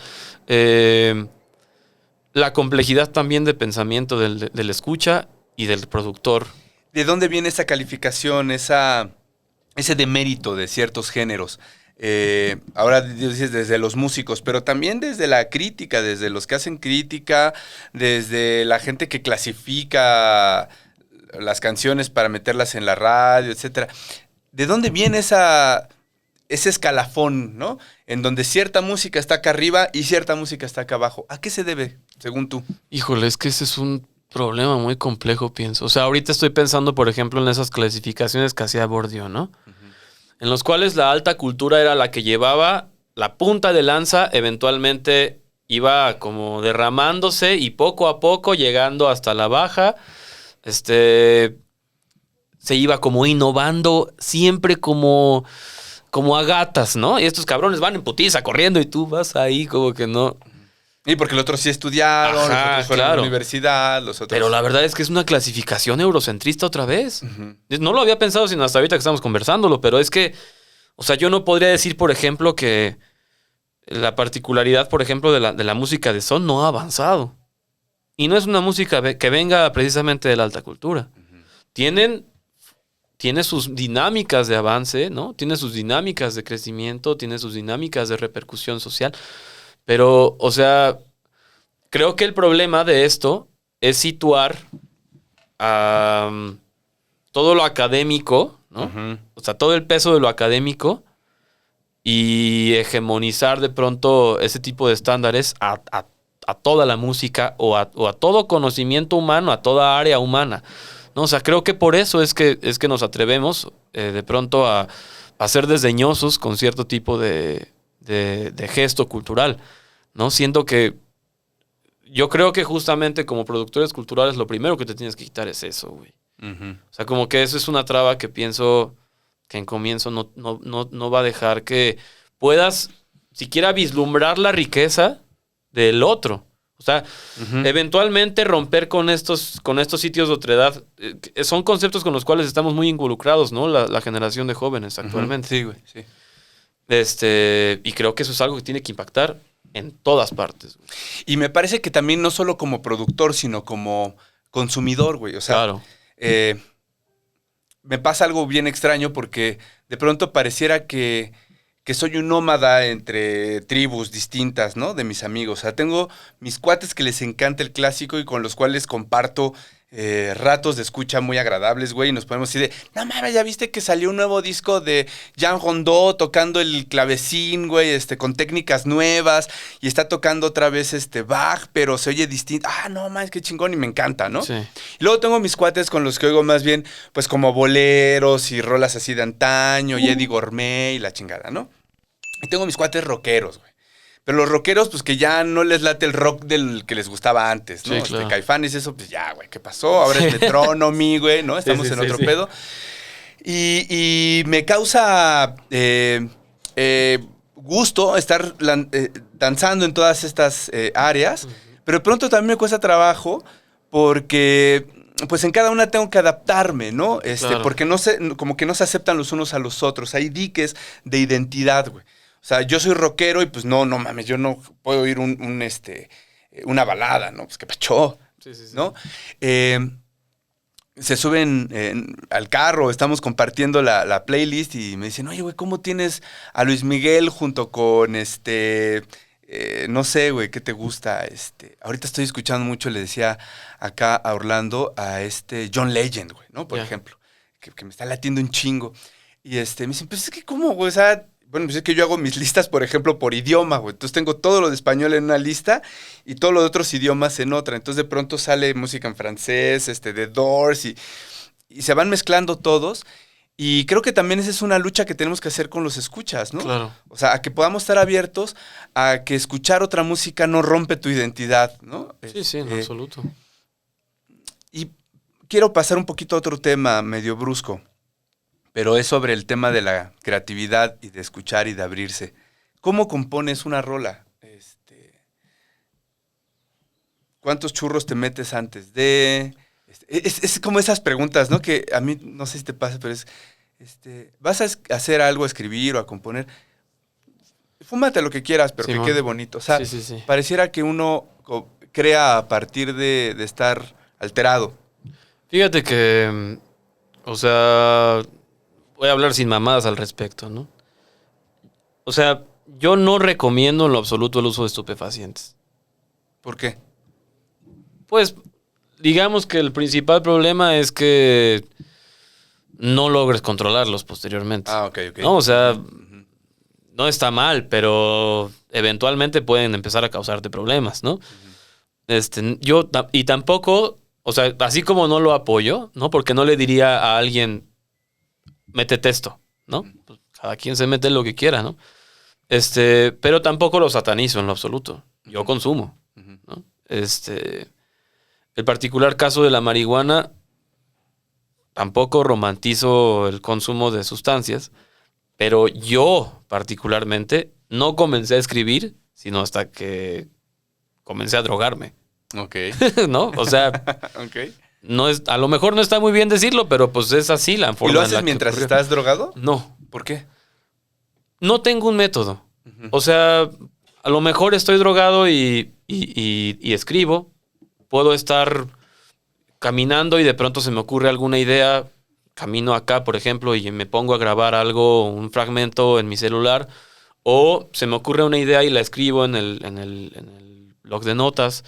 la complejidad también de pensamiento del escucha y del productor. ¿De dónde viene esa calificación, ese demérito de ciertos géneros? Ahora dices desde los músicos, pero también desde la crítica, desde los que hacen crítica, desde la gente que clasifica las canciones para meterlas en la radio, etcétera. ¿De dónde viene ese escalafón, ¿no? En donde cierta música está acá arriba y cierta música está acá abajo. ¿A qué se debe, según tú? Híjole, es que ese es un problema muy complejo, pienso. O sea, ahorita estoy pensando, por ejemplo, en esas clasificaciones que hacía Bourdieu, ¿no? En los cuales la alta cultura era la que llevaba la punta de lanza, eventualmente iba como derramándose y poco a poco llegando hasta la baja, se iba como innovando siempre como a gatas, ¿no? Y estos cabrones van en putiza corriendo y tú vas ahí como que no. Y porque los otros sí estudiaron, los otros fueron a la universidad, los otros... Pero la verdad es que es una clasificación eurocentrista otra vez. Uh-huh. No lo había pensado sino hasta ahorita que estamos conversándolo, pero es que, o sea, yo no podría decir, por ejemplo, que la particularidad, por ejemplo, de la música de son no ha avanzado. Y no es una música que venga precisamente de la alta cultura. Uh-huh. Tiene sus dinámicas de avance, ¿no? Tiene sus dinámicas de crecimiento, tiene sus dinámicas de repercusión social. Pero, o sea, creo que el problema de esto es situar todo lo académico, ¿no? Uh-huh. O sea, todo el peso de lo académico y hegemonizar de pronto ese tipo de estándares a toda la música o a todo conocimiento humano, a toda área humana, ¿no? O sea, creo que por eso es que nos atrevemos de pronto a ser desdeñosos con cierto tipo de gesto cultural, ¿no? Siento que yo creo que justamente como productores culturales lo primero que te tienes que quitar es eso, güey. Uh-huh. O sea, como que eso es una traba que pienso que en comienzo no va a dejar que puedas siquiera vislumbrar la riqueza del otro. O sea, uh-huh, eventualmente romper con estos sitios de otredad son conceptos con los cuales estamos muy involucrados, ¿no? La generación de jóvenes actualmente. Uh-huh. Sí, güey, sí. Y creo que eso es algo que tiene que impactar en todas partes. Y me parece que también no solo como productor, sino como consumidor, güey. O sea, claro. Me pasa algo bien extraño porque de pronto pareciera que que soy un nómada entre tribus distintas, ¿no? De mis amigos. O sea, tengo mis cuates que les encanta el clásico y con los cuales comparto ratos de escucha muy agradables, güey, y nos ponemos así de, no mames, ya viste que salió un nuevo disco de Jean Rondeau tocando el clavecín, güey, con técnicas nuevas, y está tocando otra vez Bach, pero se oye distinto. Ah, no mames, qué chingón, y me encanta, ¿no? Sí. Y luego tengo mis cuates con los que oigo más bien, pues como boleros y rolas así de antaño, y Eddie Gourmet y la chingada, ¿no? Y tengo mis cuates rockeros, güey. Pero los rockeros, pues que ya no les late el rock del que les gustaba antes, ¿no? Sí, claro. Caifanes, eso, pues ya, güey, ¿qué pasó? Ahora es Metronomy, güey, ¿no? Estamos en otro pedo. Y me causa gusto estar danzando en todas estas áreas, pero de pronto también me cuesta trabajo porque pues en cada una tengo que adaptarme, ¿no? Claro. Porque como que no se aceptan los unos a los otros. Hay diques de identidad, güey. O sea, yo soy rockero y pues no mames, yo no puedo oír una balada, ¿no? Pues qué pacho, Sí. ¿no? Se suben al carro, estamos compartiendo la playlist y me dicen, oye, güey, ¿cómo tienes a Luis Miguel junto con no sé, güey, ¿qué te gusta? Ahorita estoy escuchando mucho, le decía acá a Orlando, a John Legend, güey, ¿no? Por ejemplo, que me está latiendo un chingo. Y me dicen, pues es que, ¿cómo, güey? O sea, bueno, pues es que yo hago mis listas, por ejemplo, por idioma, güey. Entonces tengo todo lo de español en una lista y todo lo de otros idiomas en otra. Entonces de pronto sale música en francés, The Doors y se van mezclando todos. Y creo que también esa es una lucha que tenemos que hacer con los escuchas, ¿no? Claro. O sea, a que podamos estar abiertos a que escuchar otra música no rompe tu identidad, ¿no? Sí, en absoluto. Y quiero pasar un poquito a otro tema medio brusco, pero es sobre el tema de la creatividad y de escuchar y de abrirse. ¿Cómo compones una rola? ¿Cuántos churros te metes antes de...? Es como esas preguntas, ¿no? Que a mí, no sé si te pasa, pero es... vas a hacer algo, a escribir o a componer, fúmate lo que quieras, pero que quede bonito. O sea, sí. Pareciera que uno crea a partir de estar alterado. Fíjate que, o sea, voy a hablar sin mamadas al respecto, ¿no? O sea, yo no recomiendo en lo absoluto el uso de estupefacientes. ¿Por qué? Pues, digamos que el principal problema es que no logres controlarlos posteriormente. Ah, ok. No, o sea, no está mal, pero eventualmente pueden empezar a causarte problemas, ¿no? Y tampoco, o sea, así como no lo apoyo, ¿no? Porque no le diría a alguien, métete esto, ¿no? Pues cada quien se mete lo que quiera, ¿no? Pero tampoco lo satanizo en lo absoluto. Yo consumo, ¿no? El particular caso de la marihuana, tampoco romantizo el consumo de sustancias, pero yo particularmente no comencé a escribir, sino hasta que comencé a drogarme. Ok. ¿No? O sea, Okay. no es, a lo mejor no está muy bien decirlo, pero pues es así la forma. ¿Y lo en haces la que mientras ocurrió. estás drogado? No. ¿Por qué? No tengo un método. O sea, a lo mejor estoy drogado y escribo. Puedo estar caminando y de pronto se me ocurre alguna idea. Camino acá, por ejemplo, y me pongo a grabar algo, un fragmento en mi celular. O se me ocurre una idea y la escribo en el blog de notas.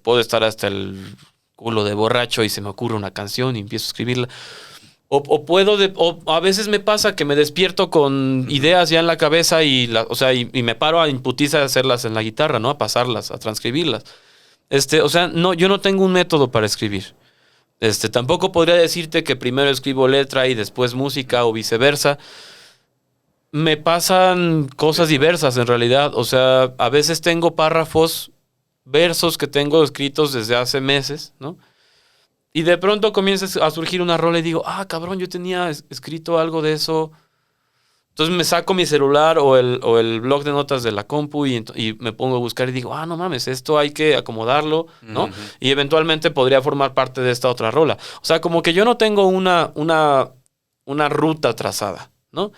Puedo estar hasta el culo de borracho y se me ocurre una canción y empiezo a escribirla. O a veces me pasa que me despierto con ideas ya en la cabeza y me paro a imputiza a hacerlas en la guitarra, ¿no? A pasarlas, a transcribirlas. No, yo no tengo un método para escribir. Tampoco podría decirte que primero escribo letra y después música o viceversa. Me pasan cosas diversas en realidad. O sea, a veces tengo párrafos, versos que tengo escritos desde hace meses, ¿no? Y de pronto comienza a surgir una rola y digo, cabrón, yo tenía escrito algo de eso. Entonces me saco mi celular o el blog de notas de la compu y me pongo a buscar y digo, no mames, esto hay que acomodarlo, ¿no? Uh-huh. Y eventualmente podría formar parte de esta otra rola. O sea, como que yo no tengo una ruta trazada, ¿no?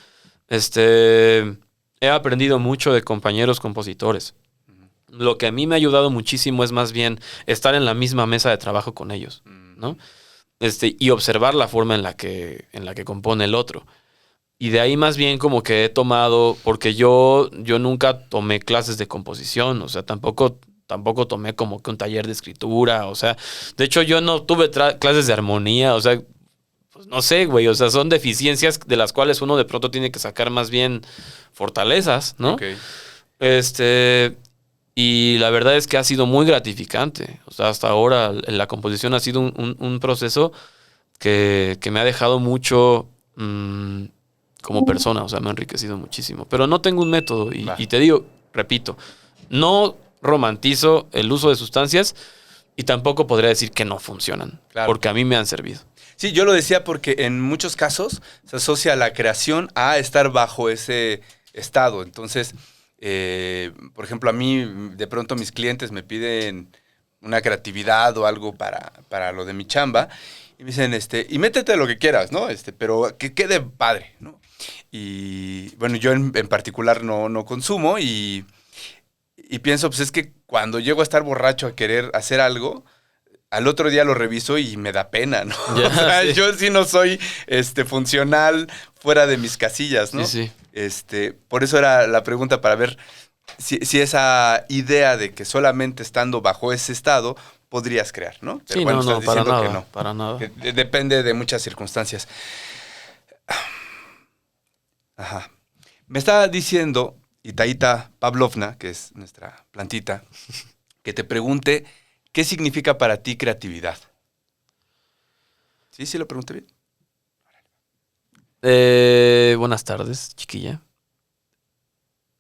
He aprendido mucho de compañeros compositores. Lo que a mí me ha ayudado muchísimo es más bien estar en la misma mesa de trabajo con ellos, ¿no? Y observar la forma en la que compone el otro. Y de ahí más bien como que he tomado, porque yo nunca tomé clases de composición, o sea, tampoco tomé como que un taller de escritura, o sea, de hecho yo no tuve clases de armonía, o sea, pues no sé, güey, o sea, son deficiencias de las cuales uno de pronto tiene que sacar más bien fortalezas, ¿no? Ok. Y la verdad es que ha sido muy gratificante, o sea, hasta ahora la composición ha sido un proceso que me ha dejado mucho como persona, o sea, me ha enriquecido muchísimo, pero no tengo un método y te digo, repito, no romantizo el uso de sustancias y tampoco podría decir que no funcionan, Claro. porque a mí me han servido. Sí, yo lo decía porque en muchos casos se asocia la creación a estar bajo ese estado. Entonces, por ejemplo, a mí de pronto mis clientes me piden una creatividad o algo para lo de mi chamba y me dicen, y métete lo que quieras, ¿no? Pero que quede padre, ¿no? Y bueno, yo en particular no consumo y pienso, pues es que cuando llego a estar borracho a querer hacer algo, al otro día lo reviso y me da pena, ¿no? Ya, o sea, sí. yo sí no soy funcional fuera de mis casillas, ¿no? Sí. Por eso era la pregunta para ver si esa idea de que solamente estando bajo ese estado podrías crear, ¿no? Pero Sí, bueno, no, estás para diciendo nada, que no. para nada. Que depende de muchas circunstancias. Ajá. Me estaba diciendo Itaíta Pavlovna, que es nuestra plantita, que te pregunte qué significa para ti creatividad. ¿Sí lo pregunté bien? Buenas tardes, chiquilla.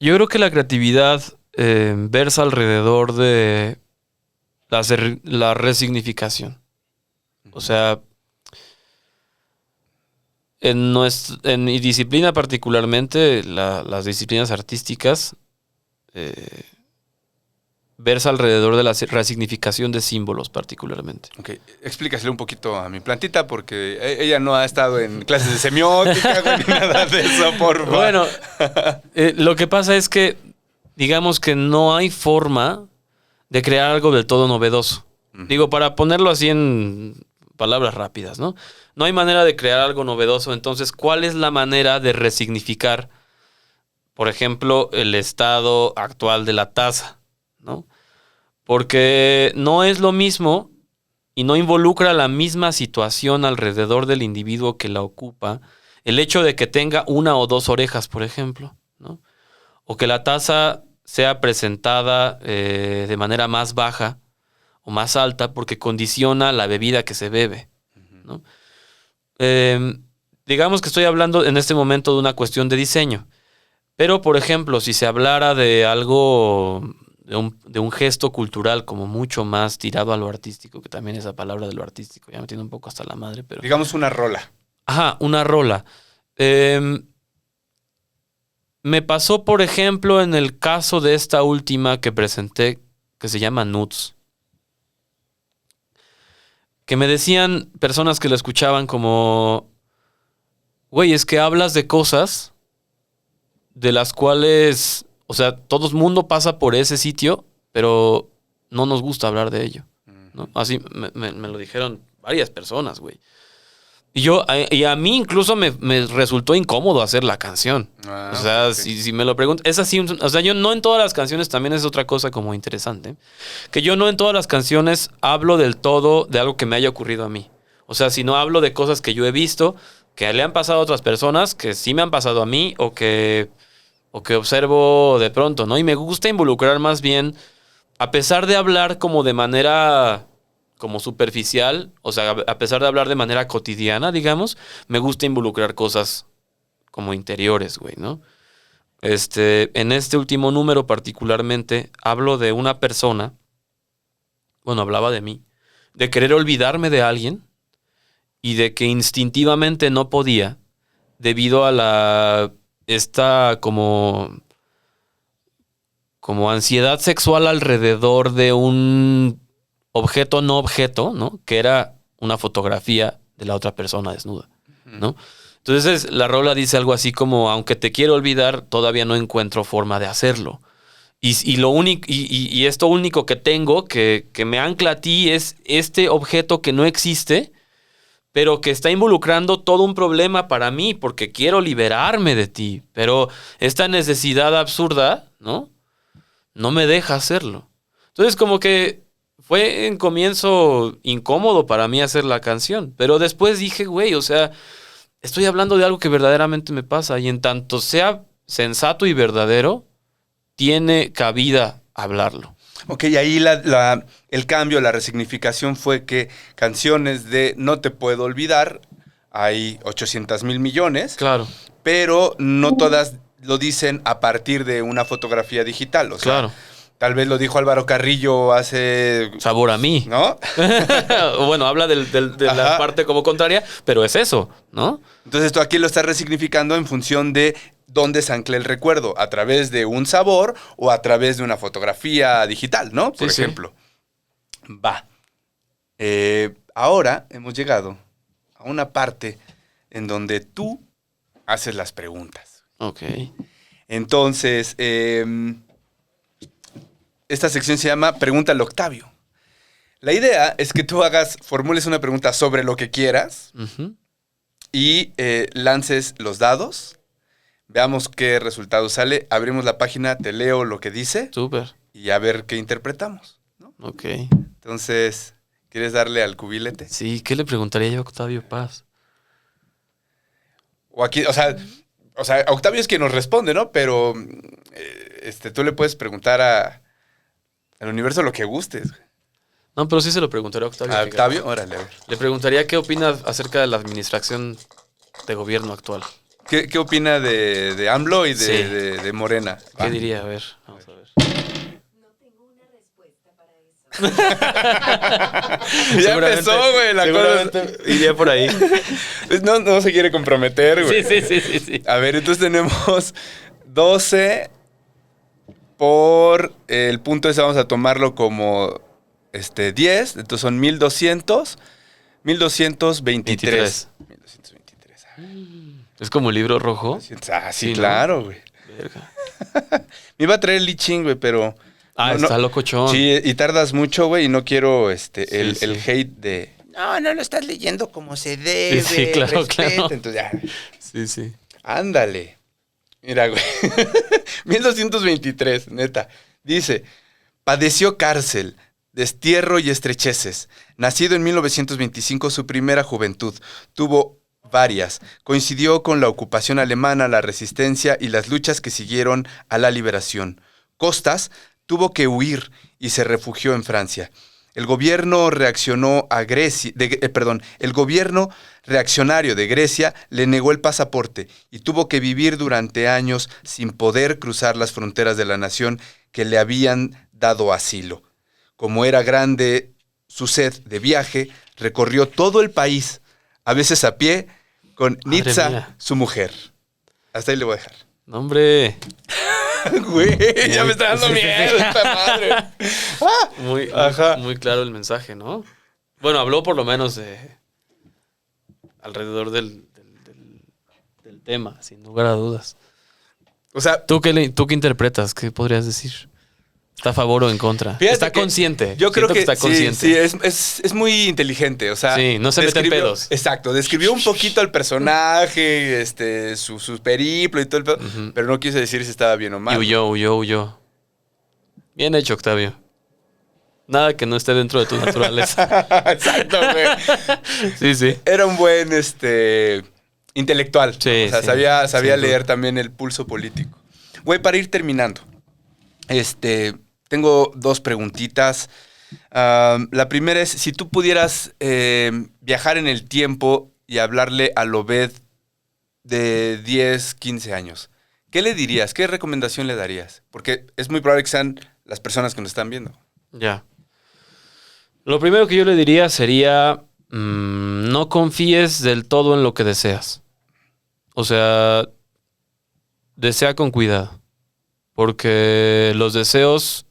Yo creo que la creatividad versa alrededor de la resignificación. O sea, en mi disciplina particularmente, las disciplinas artísticas, versa alrededor de la resignificación de símbolos particularmente. Ok, explícaselo un poquito a mi plantita porque ella no ha estado en clases de semiótica ni nada de eso, por favor. Bueno, lo que pasa es que, digamos que no hay forma de crear algo del todo novedoso. Digo, para ponerlo así en palabras rápidas, ¿no? No hay manera de crear algo novedoso. Entonces, ¿cuál es la manera de resignificar, por ejemplo, el estado actual de la taza, ¿no? Porque no es lo mismo y no involucra la misma situación alrededor del individuo que la ocupa el hecho de que tenga una o dos orejas, por ejemplo, ¿no? O que la taza sea presentada de manera más baja o más alta porque condiciona la bebida que se bebe, ¿no? Digamos que estoy hablando en este momento de una cuestión de diseño, pero por ejemplo, si se hablara de algo, de un gesto cultural como mucho más tirado a lo artístico, que también esa palabra de lo artístico ya me tiene un poco hasta la madre, pero... Digamos una rola. Ajá, una rola. Me pasó, por ejemplo, en el caso de esta última que presenté, que se llama Nudes, que me decían personas que la escuchaban como, güey, es que hablas de cosas de las cuales, o sea, todo el mundo pasa por ese sitio, pero no nos gusta hablar de ello, ¿no? Así me lo dijeron varias personas, güey. Y a mí incluso me resultó incómodo hacer la canción. O sea, okay. si me lo pregunto, es así, o sea, yo no en todas las canciones, también es otra cosa como interesante, que yo no en todas las canciones hablo del todo de algo que me haya ocurrido a mí. O sea, si no hablo de cosas que yo he visto, que le han pasado a otras personas, que sí me han pasado a mí, o que observo de pronto, ¿no? Y me gusta involucrar más bien, a pesar de hablar como de manera... como superficial, o sea, a pesar de hablar de manera cotidiana, digamos, me gusta involucrar cosas como interiores, güey, ¿no? En este último número particularmente, hablo de una persona, bueno, hablaba de mí, de querer olvidarme de alguien y de que instintivamente no podía debido a esta como ansiedad sexual alrededor de un objeto no objeto, ¿no? Que era una fotografía de la otra persona desnuda, ¿no? Entonces la rola dice algo así como, aunque te quiero olvidar, todavía no encuentro forma de hacerlo. Y lo único, y esto único que tengo que me ancla a ti es este objeto que no existe, pero que está involucrando todo un problema para mí, porque quiero liberarme de ti. Pero esta necesidad absurda, ¿no? No me deja hacerlo. Entonces, como que fue en comienzo incómodo para mí hacer la canción. Pero después dije, güey, o sea, estoy hablando de algo que verdaderamente me pasa. Y en tanto sea sensato y verdadero, tiene cabida hablarlo. Ok, ahí el cambio, la resignificación fue que canciones de No te puedo olvidar, hay 800,000 millones, Claro, pero no todas lo dicen a partir de una fotografía digital. O sea, claro. tal vez lo dijo Álvaro Carrillo hace... Sabor a mí. ¿No? Bueno, habla de la Ajá. parte como contraria, pero es eso, ¿no? Entonces tú aquí lo estás resignificando en función de dónde se ancla el recuerdo, a través de un sabor o a través de una fotografía digital, ¿no? Por Sí, ejemplo. Va. Ahora hemos llegado a una parte en donde tú haces las preguntas. Ok. Entonces, esta sección se llama Pregúntale a Octavio. La idea es que tú formules una pregunta sobre lo que quieras Ujú. y lances los dados. Veamos qué resultado sale. Abrimos la página, te leo lo que dice Súper. y a ver qué interpretamos, ¿no? Ok. Entonces, ¿quieres darle al cubilete? Sí, ¿qué le preguntaría yo a Octavio Paz? O aquí, o sea, Octavio es quien nos responde, ¿no? Pero tú le puedes preguntar al universo lo que gustes. No, pero sí se lo preguntaría a Octavio. ¿A fíjate. Octavio? Órale, a ver. Le preguntaría qué opina acerca de la administración de gobierno actual. ¿Qué opina de AMLO y Sí. de Morena? ¿Qué Va. diría? A ver, vamos a ver. No tengo una respuesta para eso. Ya empezó, güey, la cosa. Seguramente iría por ahí. No se quiere comprometer, güey. Sí. A ver, entonces tenemos 12 por el punto ese, vamos a tomarlo como 10, entonces son 1200, 1223. 1223. Es como el libro rojo. Ah, sí, Sí, ¿no? claro, güey. Verga. Me iba a traer el Li Ching, güey, pero... Ah, está locochón. Sí, y tardas mucho, güey, y no quiero el sí. hate de... No lo estás leyendo como se debe. Sí, claro, respeta". claro. Entonces ya, Sí. ándale. Mira, güey. 1223, neta. Dice, padeció cárcel, destierro y estrecheces. Nacido en 1925, su primera juventud. Tuvo varias. Coincidió con la ocupación alemana, la resistencia y las luchas que siguieron a la liberación. Costas tuvo que huir y se refugió en Francia. El gobierno el gobierno reaccionario de Grecia le negó el pasaporte y tuvo que vivir durante años sin poder cruzar las fronteras de la nación que le habían dado asilo. Como era grande su sed de viaje, recorrió todo el país, a veces a pie, con Madre Nitza, mía. su mujer. Hasta ahí le voy a dejar. No, hombre. Güey, ya me está dando Sí, sí, miedo sí. esta madre. Ajá. Muy claro el mensaje, ¿no? Bueno, habló por lo menos de alrededor del tema, sin lugar a dudas. O sea, ¿Tú qué interpretas? ¿Qué podrías decir? ¿Está a favor o en contra? fíjate Está que consciente. Yo creo Siento que está consciente. sí, es muy inteligente. O sea, Sí, no se mete en pedos. Exacto, describió un poquito al personaje, su periplo y todo el pedo, Ujú. pero no quiso decir si estaba bien o mal. Y huyó. Bien hecho, Octavio. Nada que no esté dentro de tu naturaleza. Exacto, güey. Sí. Era un buen intelectual. Sí, O sea, sí, sabía sin duda. leer también el pulso político. Güey, para ir terminando. Tengo dos preguntitas. La primera es, si tú pudieras viajar en el tiempo y hablarle a Obed de 10, 15 años, ¿qué le dirías? ¿Qué recomendación le darías? Porque es muy probable que sean las personas que nos están viendo. Ya. Lo primero que yo le diría sería, no confíes del todo en lo que deseas. O sea, desea con cuidado. Porque los deseos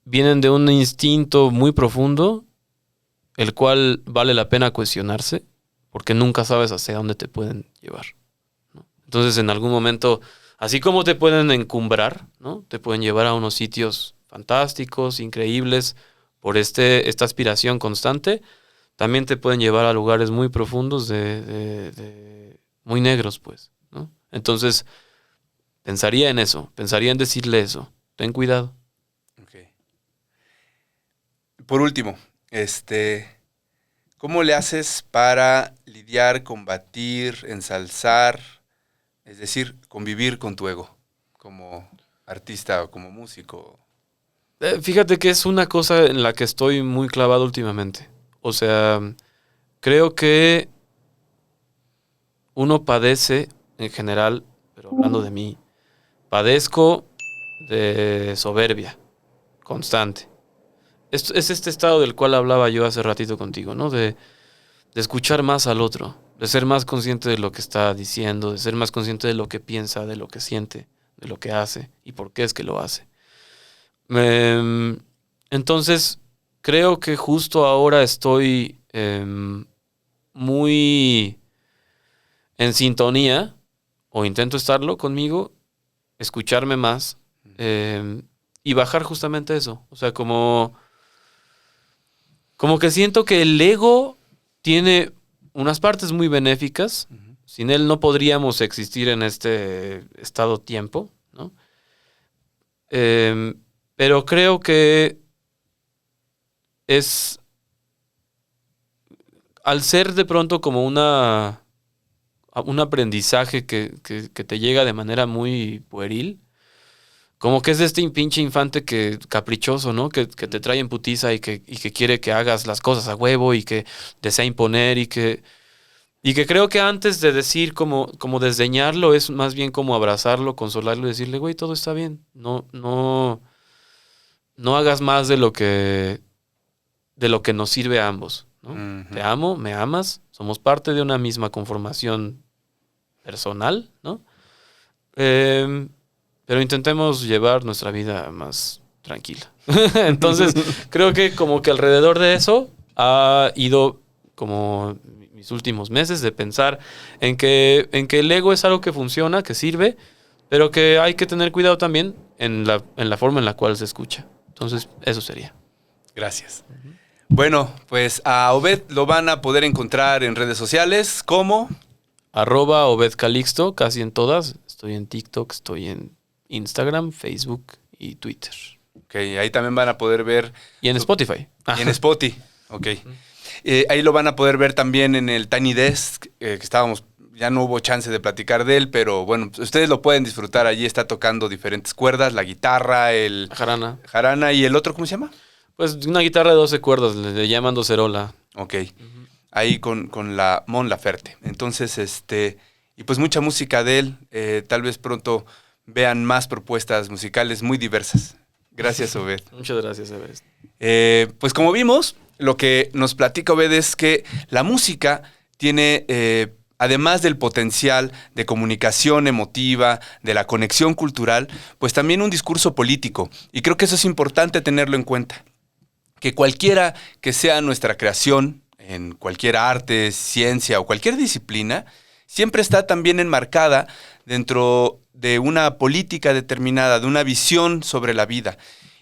vienen de un instinto muy profundo, el cual vale la pena cuestionarse, porque nunca sabes hacia dónde te pueden llevar, ¿no? Entonces, en algún momento, así como te pueden encumbrar, ¿no? Te pueden llevar a unos sitios fantásticos, increíbles, por esta aspiración constante, también te pueden llevar a lugares muy profundos muy negros, pues, ¿no? Entonces, pensaría en eso, pensaría en decirle eso. Ten cuidado. Ok. Por último, ¿cómo le haces para lidiar, combatir, ensalzar, es decir, convivir con tu ego como artista o como músico? Fíjate que es una cosa en la que estoy muy clavado últimamente. O sea, creo que uno padece en general, pero hablando de mí, padezco de soberbia constante. Es este estado del cual hablaba yo hace ratito contigo, ¿no? De escuchar más al otro, de ser más consciente de lo que está diciendo, de ser más consciente de lo que piensa, de lo que siente, de lo que hace y por qué es que lo hace. Entonces, creo que justo ahora estoy muy en sintonía, o intento estarlo conmigo, escucharme más y bajar justamente eso. O sea, como que siento que el ego tiene unas partes muy benéficas. Uh-huh. Sin él no podríamos existir en este estado-tiempo, ¿no? Pero creo que es, al ser de pronto como un aprendizaje que te llega de manera muy pueril, como que es de este pinche infante caprichoso, ¿no? Que te trae en putiza y que quiere que hagas las cosas a huevo y que desea imponer y que creo que antes de decir como desdeñarlo es más bien como abrazarlo, consolarlo y decirle, güey, todo está bien. No hagas más de lo que nos sirve a ambos, ¿no? Uh-huh. Te amo, me amas, somos parte de una misma conformación personal, ¿no? Pero intentemos llevar nuestra vida más tranquila. Entonces, creo que como que alrededor de eso ha ido como mis últimos meses de pensar en que el ego es algo que funciona, que sirve, pero que hay que tener cuidado también en la forma en la cual se escucha. Entonces, eso sería. Gracias. Uh-huh. Bueno, pues a Obed lo van a poder encontrar en redes sociales como @Obed Calixto, casi en todas. Estoy en TikTok, estoy en Instagram, Facebook y Twitter. Ok, ahí también van a poder ver. Y en Spotify. Y en Spotify, ok. Ahí lo van a poder ver también en el Tiny Desk, que estábamos, ya no hubo chance de platicar de él, pero bueno, ustedes lo pueden disfrutar. Allí está tocando diferentes cuerdas, la guitarra, el jarana y el otro, ¿cómo se llama? Pues una guitarra de 12 cuerdas, le llaman docerola. Ok, ahí con la Mon Laferte. Entonces, y pues mucha música de él, tal vez pronto vean más propuestas musicales muy diversas. Gracias, Obed. Muchas gracias, Obed. Pues como vimos, lo que nos platica Obed es que la música tiene, además del potencial de comunicación emotiva, de la conexión cultural, pues también un discurso político. Y creo que eso es importante tenerlo en cuenta. Que cualquiera que sea nuestra creación, en cualquier arte, ciencia o cualquier disciplina, siempre está también enmarcada dentro de una política determinada, de una visión sobre la vida.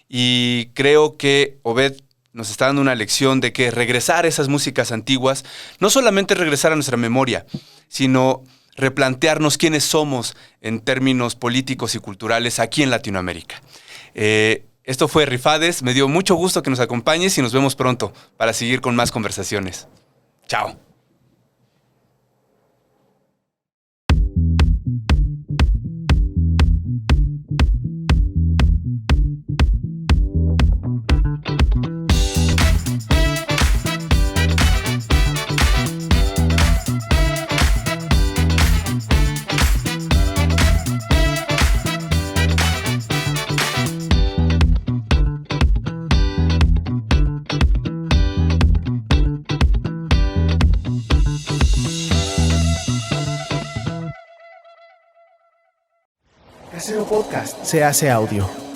Y creo que Obed nos está dando una lección de que regresar a esas músicas antiguas, no solamente regresar a nuestra memoria, sino replantearnos quiénes somos en términos políticos y culturales aquí en Latinoamérica. Esto fue Rifades, me dio mucho gusto que nos acompañes y nos vemos pronto para seguir con más conversaciones. Chao. Casero Podcast se hace audio.